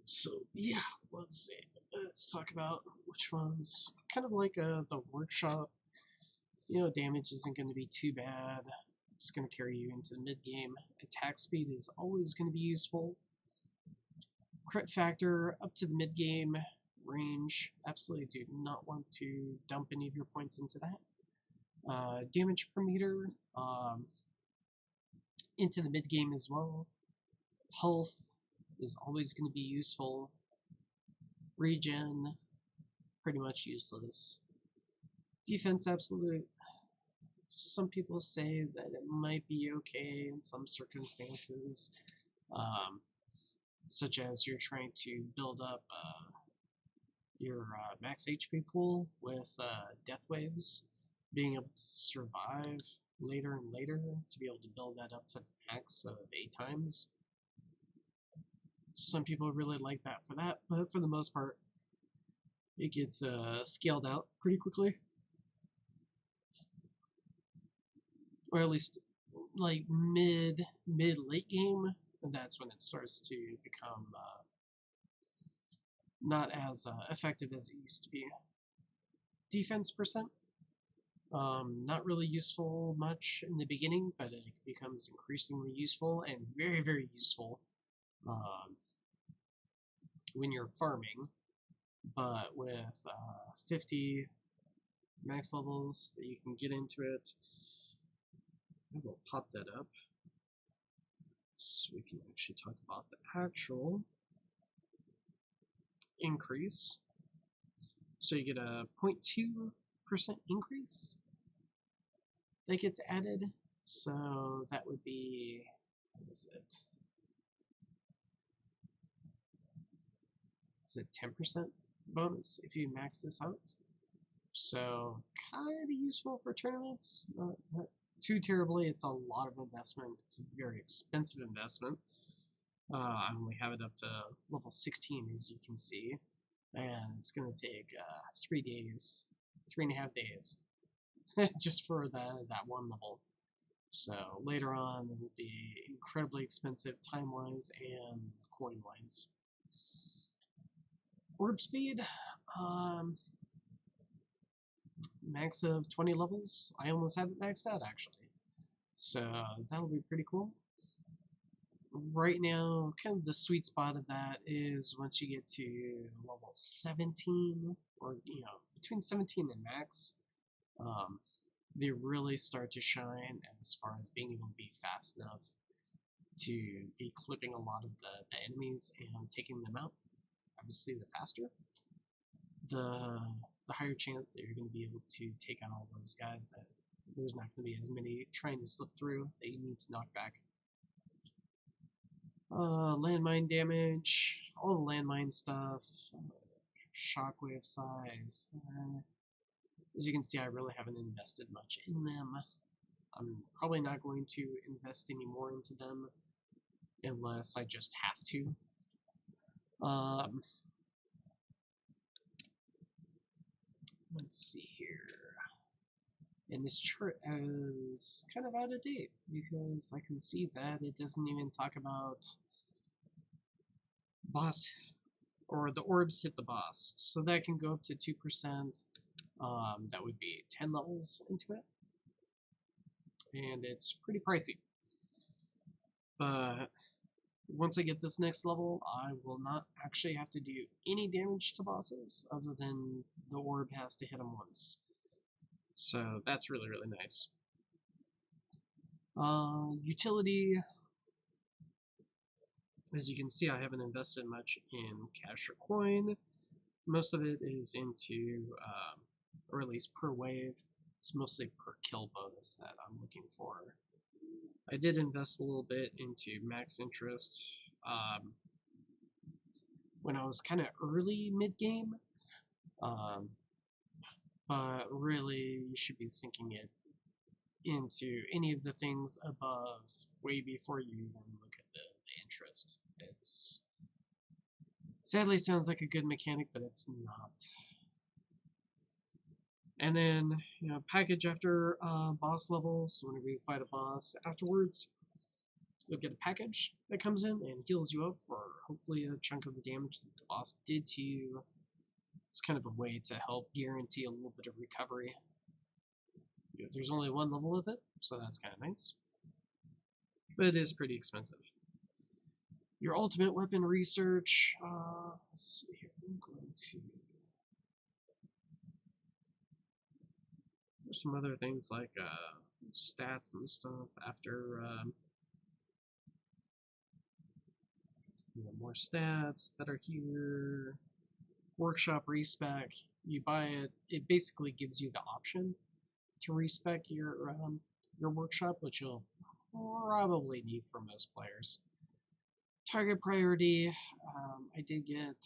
So yeah, let's see. Let's talk about which ones. Kind of like the workshop. You know, damage isn't going to be too bad. It's going to carry you into the mid game. Attack speed is always going to be useful. Crit factor up to the mid game. Range, absolutely do not want to dump any of your points into that. Damage per meter, into the mid game as well. Health is always going to be useful. Regen, pretty much useless. Defense, absolute. Some people say that it might be okay in some circumstances, such as you're trying to build up your max HP pool with death waves, being able to survive later and later to be able to build that up to max of 8 times. Some people really like that for that, but for the most part, it gets scaled out pretty quickly. Or at least like mid late game, and that's when it starts to become not as effective as it used to be. Defense percent, not really useful much in the beginning, but it becomes increasingly useful and very useful when you're farming. But with 50 max levels that you can get into it, I will pop that up so we can actually talk about the actual increase. So you get a 0.2% increase that gets added. So that would be, what is it? Is it 10% bonus if you max this out? So kind of useful for tournaments. Not too terribly. It's a lot of investment. It's a very expensive investment. I only have it up to level 16, as you can see, and it's going to take 3 days, 3.5 days, just for that one level. So later on, it will be incredibly expensive time-wise and coin-wise. Orb speed, max of 20 levels. I almost have it maxed out, actually. So that'll be pretty cool. Right now, kind of the sweet spot of that is once you get to level 17, or between 17 and max, they really start to shine as far as being able to be fast enough to be clipping a lot of the enemies and taking them out. Obviously, the faster, the higher chance that you're going to be able to take out all those guys that there's not going to be as many trying to slip through that you need to knock back. Landmine damage, all the landmine stuff, shockwave size. As you can see, I really haven't invested much in them. I'm probably not going to invest any more into them unless I just have to. Let's see here. And this chart is kind of out of date because I can see that it doesn't even talk about boss, or the orbs hit the boss. So that can go up to 2%. That would be 10 levels into it. And it's pretty pricey. But once I get this next level, I will not actually have to do any damage to bosses other than the orb has to hit them once. So that's really nice. Utility. As you can see, I haven't invested much in cash or coin. Most of it is into, or at least per wave. It's mostly per kill bonus that I'm looking for. I did invest a little bit into max interest. when I was kind of early mid-game, um, but really you should be sinking it into any of the things above way before you even look at the interest. It's sadly sounds like a good mechanic, but it's not. And then, package after boss level, so whenever you fight a boss afterwards, you'll get a package that comes in and heals you up for hopefully a chunk of the damage that the boss did to you. It's kind of a way to help guarantee a little bit of recovery. There's only one level of it, so that's kind of nice. But it is pretty expensive. Your ultimate weapon research, let's see here, I'm going to... There's some other things like stats and stuff after more stats that are here. Workshop respec, you buy it, it basically gives you the option to respec your workshop, which you'll probably need for most players. Target priority, I did get,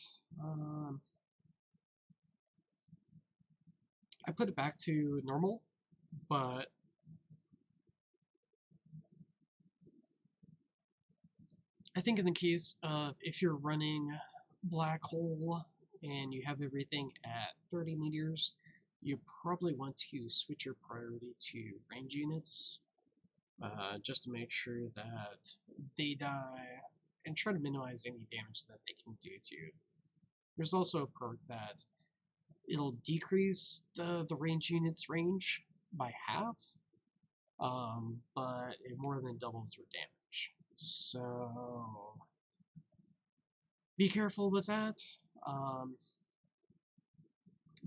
I put it back to normal, but I think in the case of if you're running Black Hole and you have everything at 30 meters, you probably want to switch your priority to range units just to make sure that they die and try to minimize any damage that they can do to you. There's also a perk that it'll decrease the range unit's range by half, but it more than doubles their damage. So be careful with that.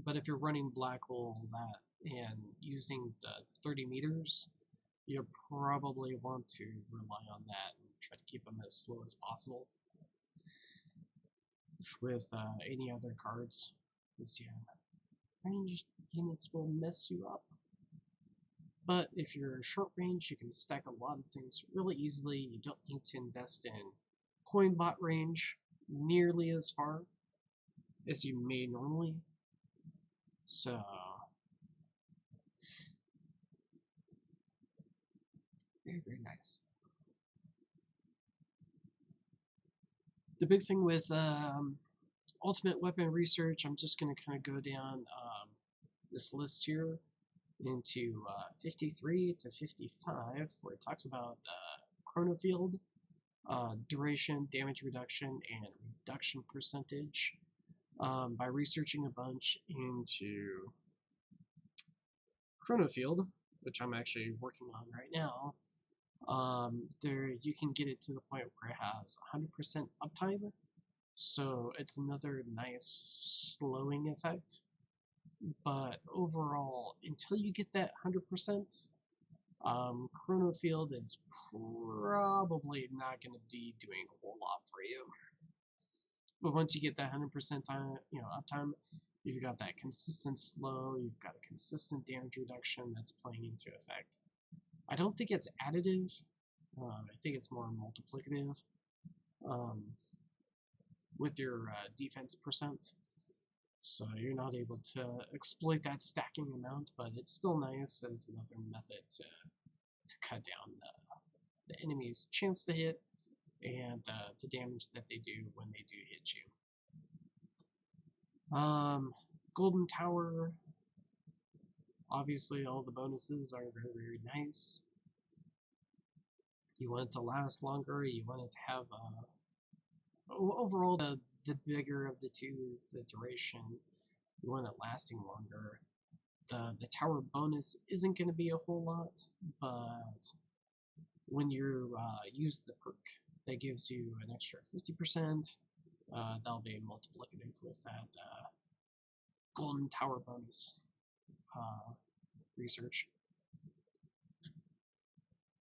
But if you're running Black Hole and using the 30 meters, you probably want to rely on that and try to keep them as slow as possible. With any other cards, because range units will mess you up. But if you're short range, you can stack a lot of things really easily. You don't need to invest in coin bot range nearly as far as you may normally. So very, very nice. The big thing with ultimate weapon research, I'm just going to kind of go down this list here into 53 to 55, where it talks about chrono field, duration, damage reduction, and reduction percentage. By researching a bunch into chrono field, which I'm actually working on right now, there you can get it to the point where it has 100% uptime, so it's another nice slowing effect. But overall, until you get that 100%, chrono field is probably not going to be doing a whole lot for you. But once you get that 100% time, uptime, you've got that consistent slow, you've got a consistent damage reduction that's playing into effect. I don't think it's additive. I think it's more multiplicative with your defense percent. So you're not able to exploit that stacking amount, but it's still nice as another method to cut down the enemy's chance to hit and the damage that they do when they do hit you. Golden Tower, obviously all the bonuses are very, very nice. You want it to last longer, you want it to have overall the bigger of the two is the duration. You want it lasting longer. The tower bonus isn't going to be a whole lot, but when you use the perk that gives you an extra 50%, that'll be multiplicative with that golden tower bonus research.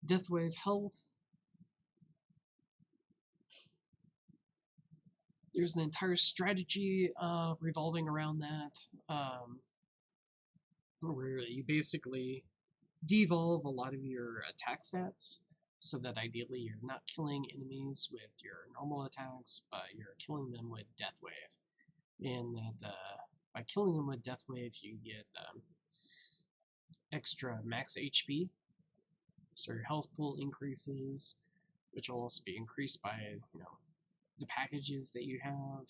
Deathwave health. There's an entire strategy revolving around that, where you basically devolve a lot of your attack stats so that ideally you're not killing enemies with your normal attacks, but you're killing them with Death Wave. And that by killing them with Death Wave, you get extra max HP, so your health pool increases, which will also be increased by the packages that you have.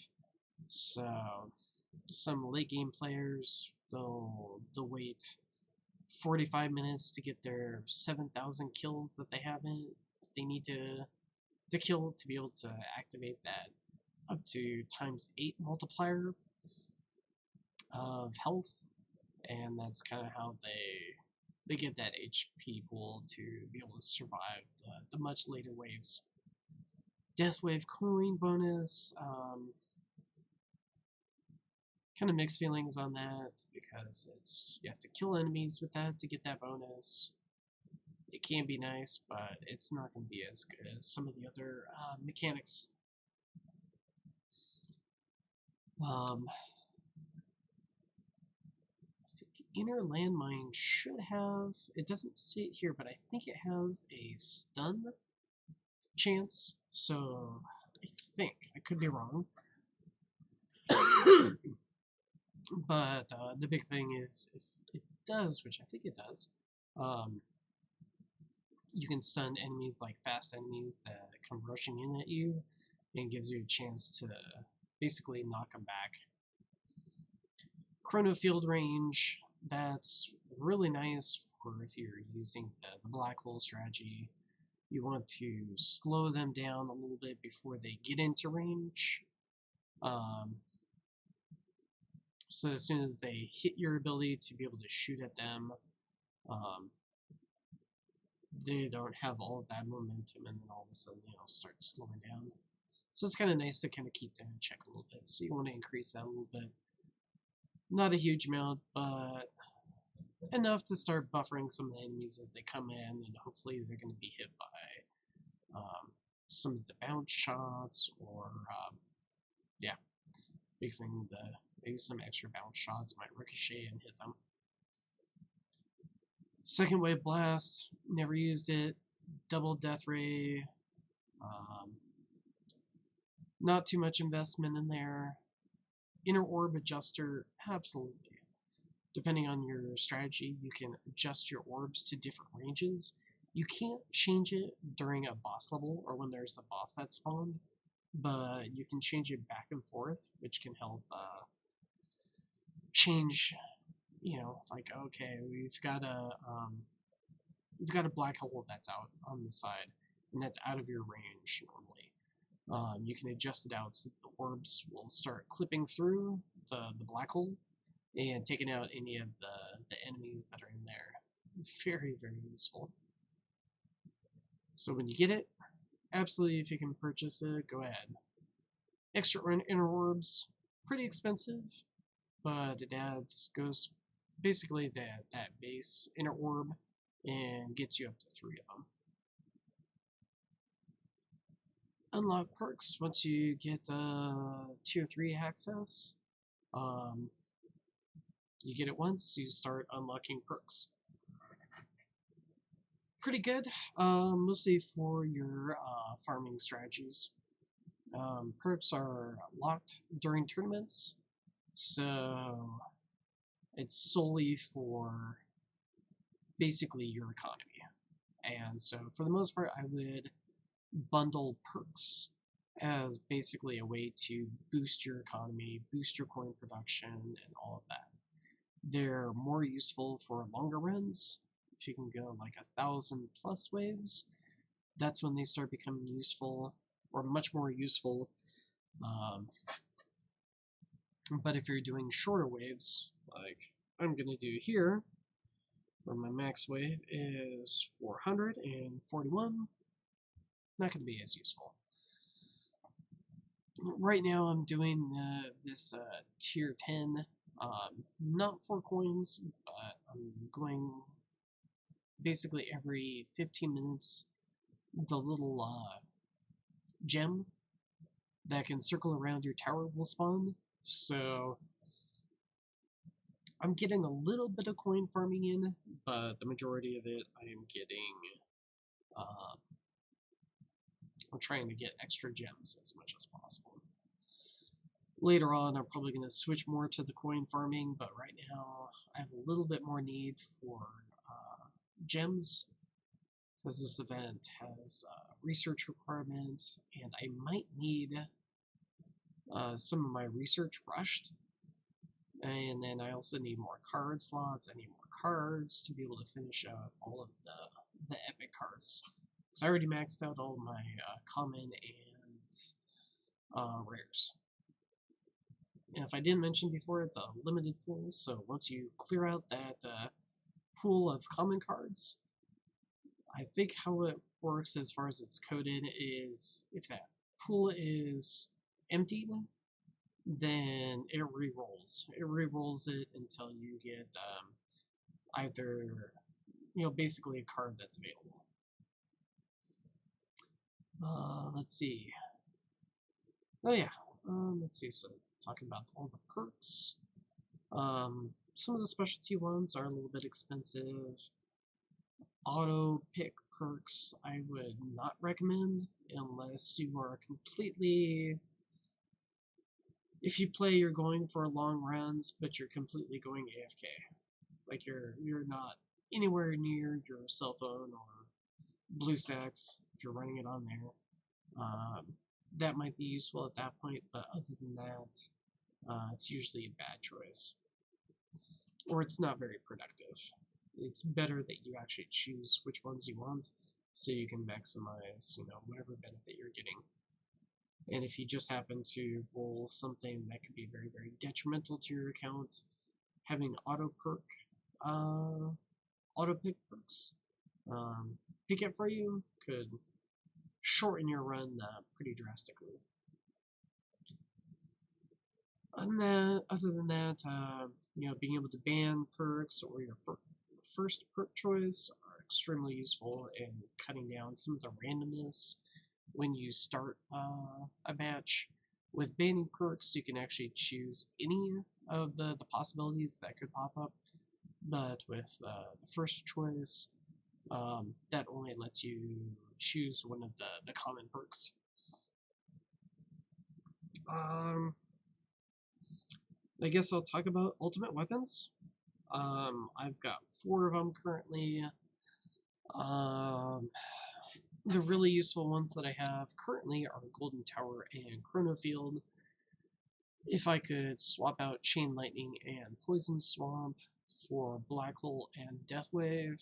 So some late game players, they'll wait 45 minutes to get their 7,000 kills that they need to kill to be able to activate that up to ×8 multiplier of health, and that's kind of how they get that HP pool to be able to survive the much later waves. Death Wave coin bonus, kind of mixed feelings on that, because you have to kill enemies with that to get that bonus. It can be nice, but it's not going to be as good as some of the other mechanics. I think Inner Landmine should have, it doesn't say it here, but I think it has a stun chance, so I think, I could be wrong. But the big thing is, if it does, which I think it does, you can stun enemies like fast enemies that come rushing in at you, and gives you a chance to basically knock them back. Chrono Field range, that's really nice for if you're using the black hole strategy. You want to slow them down a little bit before they get into range. So as soon as they hit your ability to be able to shoot at them, they don't have all of that momentum, and then all of a sudden start slowing down. So it's kind of nice to kind of keep them in check a little bit. So you want to increase that a little bit. Not a huge amount, but enough to start buffering some of the enemies as they come in, and hopefully they're going to be hit by some of the bounce shots, or yeah, big thing, maybe some extra bounce shots might ricochet and hit them. Second Wave Blast, never used it. Double Death Ray, not too much investment in there. Inner Orb Adjuster, absolutely. Depending on your strategy, you can adjust your orbs to different ranges. You can't change it during a boss level or when there's a boss that spawned, but you can change it back and forth, which can help change, like, okay, we've got a black hole that's out on the side, and that's out of your range normally. You can adjust it out so the orbs will start clipping through the black hole and taking out any of the enemies that are in there. Very, very useful. So when you get it, absolutely, if you can purchase it, go ahead. Extra inner orbs, pretty expensive, but it goes basically that base inner orb and gets you up to 3 of them. Unlock perks once you get tier 3 access. You get it once, you start unlocking perks. Pretty good, mostly for your farming strategies. Perks are locked during tournaments, so it's solely for basically your economy. And so for the most part, I would bundle perks as basically a way to boost your economy, boost your coin production, and all of that. They're more useful for longer runs. If you can go like 1,000+ waves, that's when they start becoming useful, or much more useful. But if you're doing shorter waves, like I'm gonna do here, where my max wave is 441, not gonna be as useful. Right now I'm doing this tier 10, not for coins, but I'm going basically every 15 minutes, the little gem that can circle around your tower will spawn. So I'm getting a little bit of coin farming in, but the majority of it I am getting I'm trying to get extra gems as much as possible. Later on, I'm probably going to switch more to the coin farming, but right now I have a little bit more need for gems, because this event has research requirements, and I might need some of my research rushed. And then I also need more card slots. I need more cards to be able to finish out all of the epic cards. Because I already maxed out all my common and rares. And if I didn't mention before, it's a limited pool, so once you clear out that pool of common cards, I think how it works as far as it's coded is if that pool is emptied, then it re-rolls. It re-rolls it until you get either, basically a card that's available. Let's see. Oh yeah, let's see. So talking about all the perks. Some of the specialty ones are a little bit expensive. Auto pick perks I would not recommend unless you are completely. If you play, you're going for long runs, but you're completely going AFK. Like you're not anywhere near your cell phone or BlueStacks if you're running it on there. That might be useful at that point, but other than that, it's usually a bad choice. Or it's not very productive. It's better that you actually choose which ones you want so you can maximize, whatever benefit you're getting. And if you just happen to roll something that could be very, very detrimental to your account, having auto pick perks pick it for you could shorten your run pretty drastically. Other than that, being able to ban perks or your first perk choice are extremely useful in cutting down some of the randomness when you start a match. With banning perks, you can actually choose any of the possibilities that could pop up, but with the first choice, that only lets you choose one of the common perks. I guess I'll talk about ultimate weapons. I've got 4 of them currently. The really useful ones that I have currently are Golden Tower and Chrono Field. If I could swap out Chain Lightning and Poison Swamp for Black Hole and Death Wave,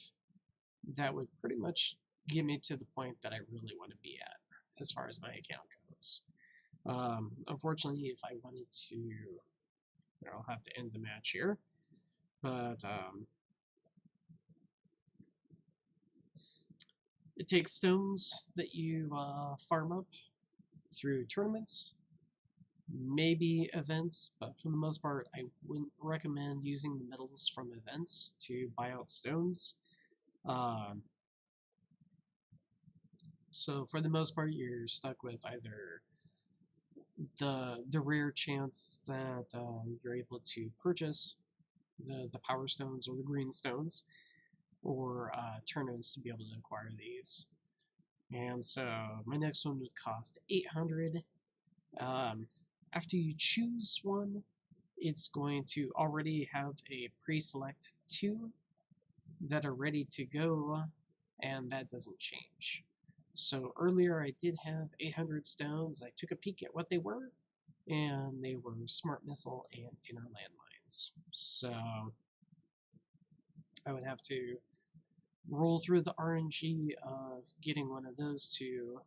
that would pretty much get me to the point that I really want to be at as far as my account goes. Unfortunately, if I wanted to, I'll have to end the match here, but it takes stones that you farm up through tournaments, maybe events, but for the most part, I wouldn't recommend using the medals from events to buy out stones. So for the most part, you're stuck with either the rare chance that you're able to purchase the power stones or the green stones, or tournaments to be able to acquire these. And so my next one would cost 800. After you choose one, it's going to already have a pre-select 2 that are ready to go, and that doesn't change. So earlier I did have 800 stones. I took a peek at what they were, and they were Smart Missile and Inner Landmines. So I would have to roll through the RNG of getting one of those 2,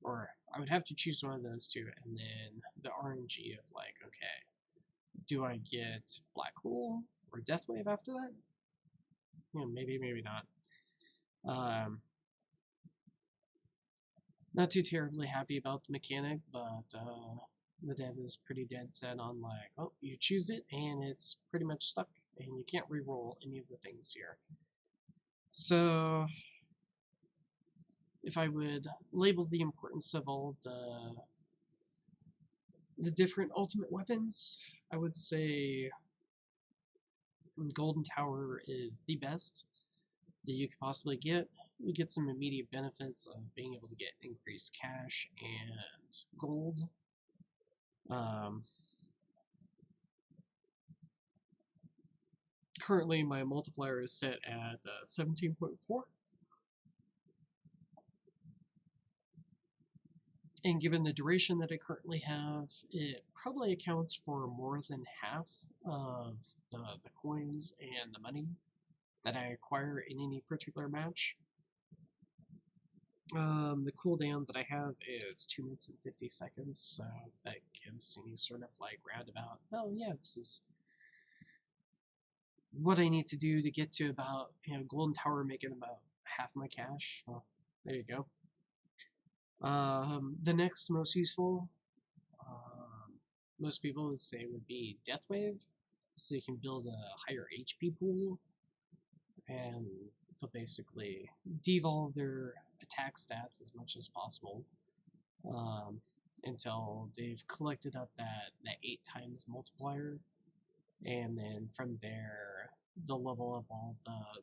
or I would have to choose one of those 2, and then the RNG of like, okay, do I get Black Hole or Death Wave after that? Maybe, maybe not. Not too terribly happy about the mechanic, but the dev is pretty dead set on like, oh, you choose it and it's pretty much stuck, and you can't re-roll any of the things here. So if I would label the importance of all the different ultimate weapons, I would say Golden Tower is the best. that you could possibly get. You get some immediate benefits of being able to get increased cash and gold. Um, Currently, my multiplier is set at 17.4. And given the duration that I currently have, it probably accounts for more than half of the coins and the money that I acquire in any particular match. The cooldown that I have is 2 minutes and 50 seconds, so if that gives any sort of like roundabout, oh yeah, this is what I need to do to get to about, Golden Tower making about half my cash. Well, there you go. The next most useful, most people would say, would be Death Wave, so you can build a higher HP pool, and they'll basically devolve their attack stats as much as possible um, until they've collected up that 8 times multiplier, and then from there they'll level up all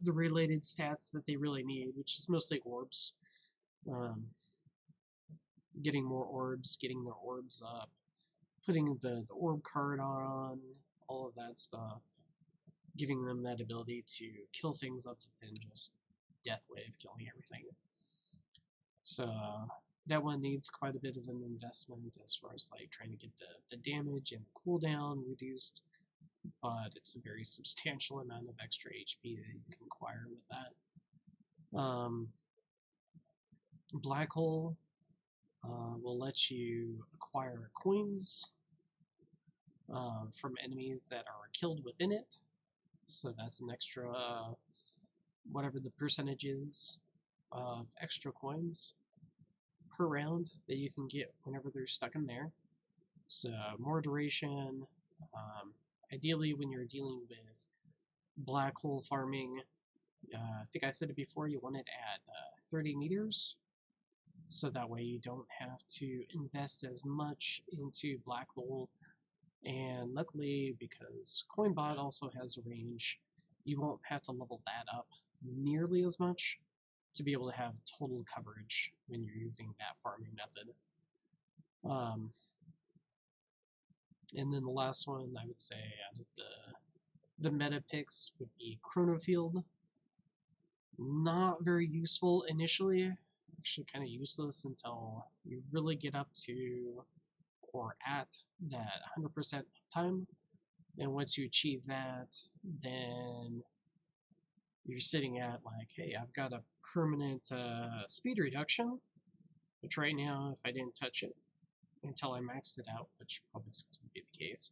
the related stats that they really need, which is mostly orbs. Um, Getting more orbs, getting their orbs up, putting the orb card on, all of that stuff, giving them that ability to kill things other than just Death Wave killing everything. So that one needs quite a bit of an investment as far as like trying to get the damage and cooldown reduced, but it's a very substantial amount of extra HP that you can acquire with that. Black Hole will let you acquire coins from enemies that are killed within it. So that's an extra, whatever the percentage is of extra coins per round that you can get whenever they're stuck in there. So more duration. Ideally, when you're dealing with black hole farming, I think I said it before, you want it at 30 meters. So that way you don't have to invest as much into black hole. And luckily, because Coinbot also has a range, you won't have to level that up nearly as much to be able to have total coverage when you're using that farming method. And then the last one I would say out of the meta picks would be Chronofield. Not very useful initially, actually kind of useless until you really get up to or at that 100% uptime. And once you achieve that, then you're sitting at like, hey, I've got a permanent speed reduction, which right now, if I didn't touch it until I maxed it out, which probably is going to be the case,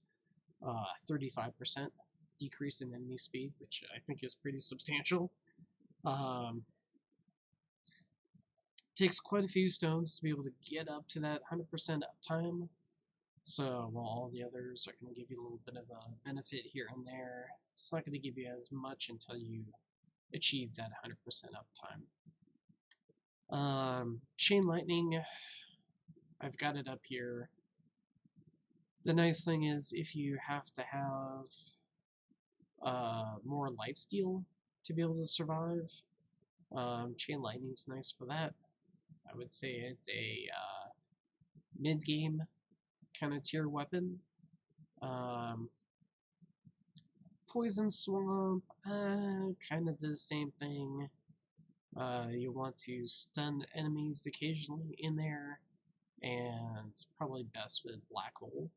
35% decrease in enemy speed, which I think is pretty substantial. Takes quite a few stones to be able to get up to that 100% uptime. So while all the others are going to give you a little bit of a benefit here and there, it's not going to give you as much until you achieve that 100% uptime. Chain Lightning, I've got it up here. The nice thing is if you have to have more lifesteal to be able to survive, Chain Lightning's nice for that. I would say it's a mid-game kind of tier weapon. Poison Swamp, kind of the same thing. You want to stun enemies occasionally in there, and it's probably best with Black Hole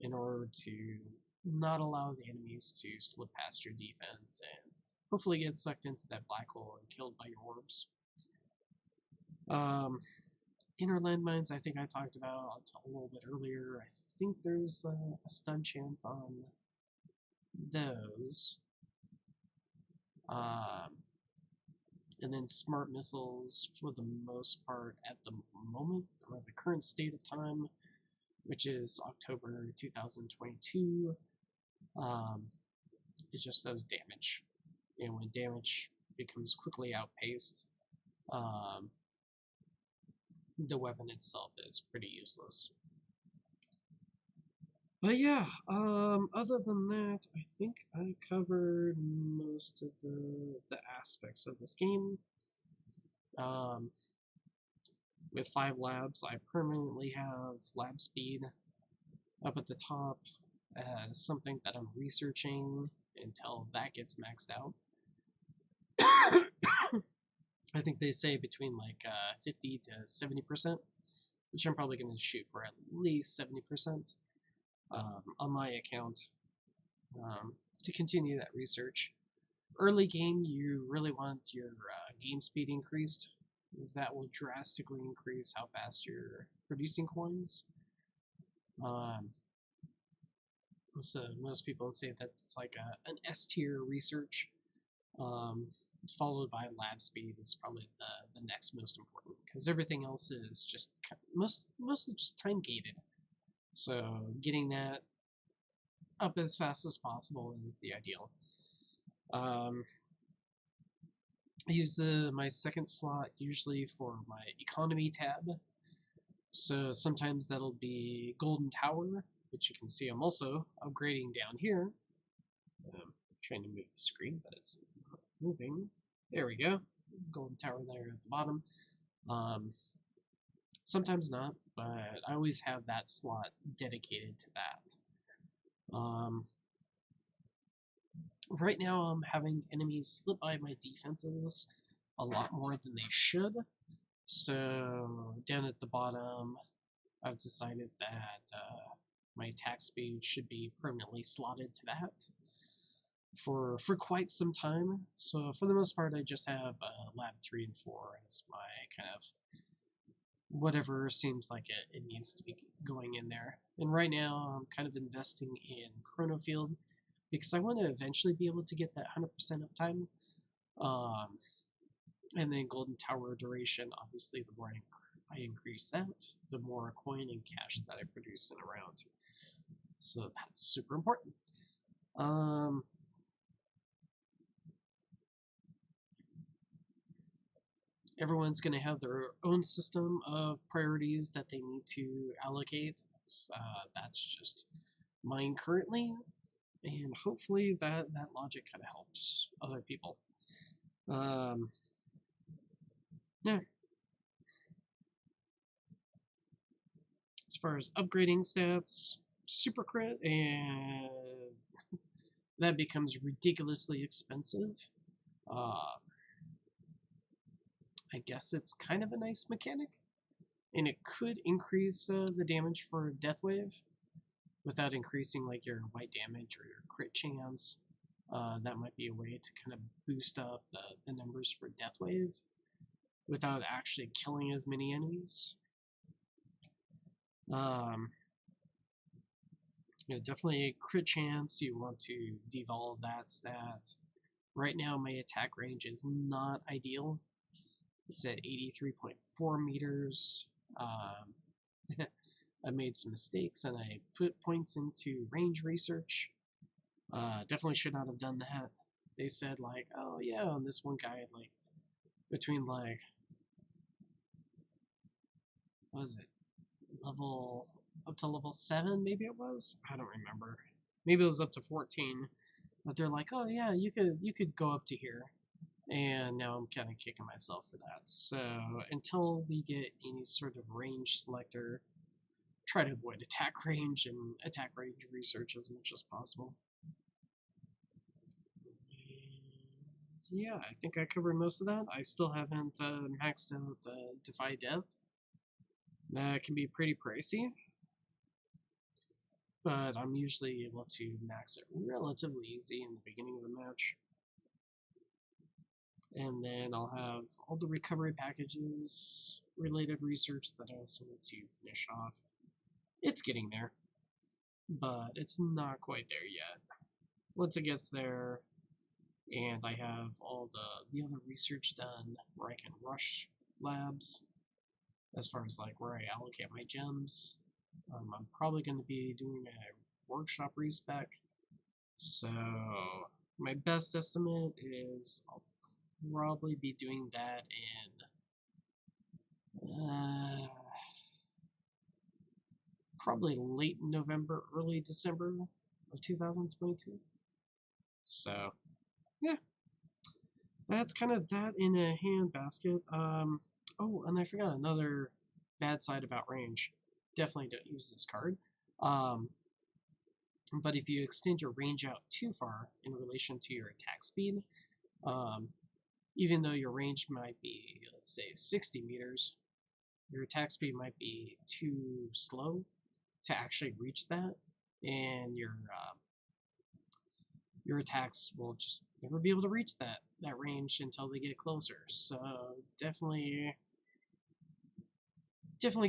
in order to not allow the enemies to slip past your defense and hopefully get sucked into that black hole and killed by your orbs. Inner landmines, I think I talked about a little bit earlier. I think there's a stun chance on those. And then smart missiles, for the most part, at the moment, or the current state of time, which is October 2022, it just does damage. And when damage becomes quickly outpaced, the weapon itself is pretty useless. But yeah, other than that, I think I covered most of the aspects of this game. Um, with 5 labs, I permanently have lab speed up at the top as something that I'm researching until that gets maxed out. I think they say between like 50 to 70%, which I'm probably going to shoot for at least 70% on my account to continue that research. Early game, you really want your game speed increased. That will drastically increase how fast you're producing coins. So most people say that's like an S tier research. Um, Followed by lab speed is probably the next most important because everything else is just mostly just time gated. So getting that up as fast as possible is the ideal. I use my second slot usually for my economy tab. So sometimes that'll be Golden Tower, which you can see I'm also upgrading down here. I'm trying to move the screen, but it's not moving. There we go. Golden Tower there at the bottom. Sometimes not, but I always have that slot dedicated to that. Right now I'm having enemies slip by my defenses a lot more than they should. So down at the bottom, I've decided that my attack speed should be permanently slotted to that for quite some time. So for the most part, I just have lab 3 and 4 as my kind of whatever seems like it needs to be going in there. And right now, I'm kind of investing in Chronofield because I want to eventually be able to get that 100% uptime. Um, and then Golden Tower duration, obviously, the more I increase that, the more coin and cash that I produce in a round. So that's super important. Everyone's going to have their own system of priorities that they need to allocate. That's just mine currently, and hopefully that logic kind of helps other people. Yeah. As far as upgrading stats, super crit, and that becomes ridiculously expensive. I guess it's kind of a nice mechanic, and it could increase the damage for Death Wave without increasing like your white damage or your crit chance. That might be a way to kind of boost up the numbers for Death Wave without actually killing as many enemies. Definitely a crit chance. You want to devolve that stat. Right now, my attack range is not ideal. It's at 83.4 meters. I made some mistakes and I put points into range research. Definitely should not have done that. They said like, oh yeah, and this one guy had like between like, what was it, level up to level 7 maybe it was. I don't remember. Maybe it was up to 14. But they're like, oh yeah, you could go up to here. And now I'm kind of kicking myself for that. So until we get any sort of range selector, try to avoid attack range and attack range research as much as possible. And yeah, I think I covered most of that. I still haven't maxed out Defy Death. That can be pretty pricey, but I'm usually able to max it relatively easy in the beginning of the match. And then I'll have all the recovery packages, related research that I also need to finish off. It's getting there, but it's not quite there yet. Once it gets there, and I have all the other research done where I can rush labs, as far as like where I allocate my gems, I'm probably going to be doing a workshop respec. So my best estimate is I'll probably be doing that in probably late November, early December of 2022. So, yeah, that's kind of that in a handbasket. Oh, and I forgot another bad side about range. Definitely don't use this card. Um, but if you extend your range out too far in relation to your attack speed, um, even though your range might be, let's say, 60 meters, your attack speed might be too slow to actually reach that, and your attacks will just never be able to reach that range until they get closer. So definitely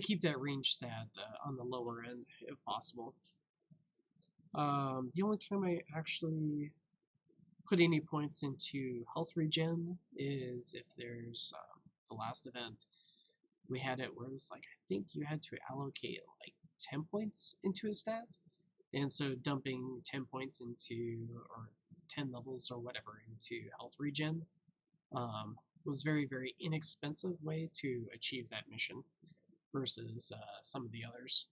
keep that range stat on the lower end if possible. The only time I actually put any points into health regen is if there's the last event we had it where it was like I think you had to allocate like 10 points into a stat, and so dumping 10 points into or 10 levels or whatever into health regen was very inexpensive way to achieve that mission versus some of the others.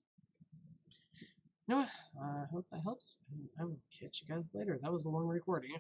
You know what? I hope that helps. And I will catch you guys later. That was a long recording.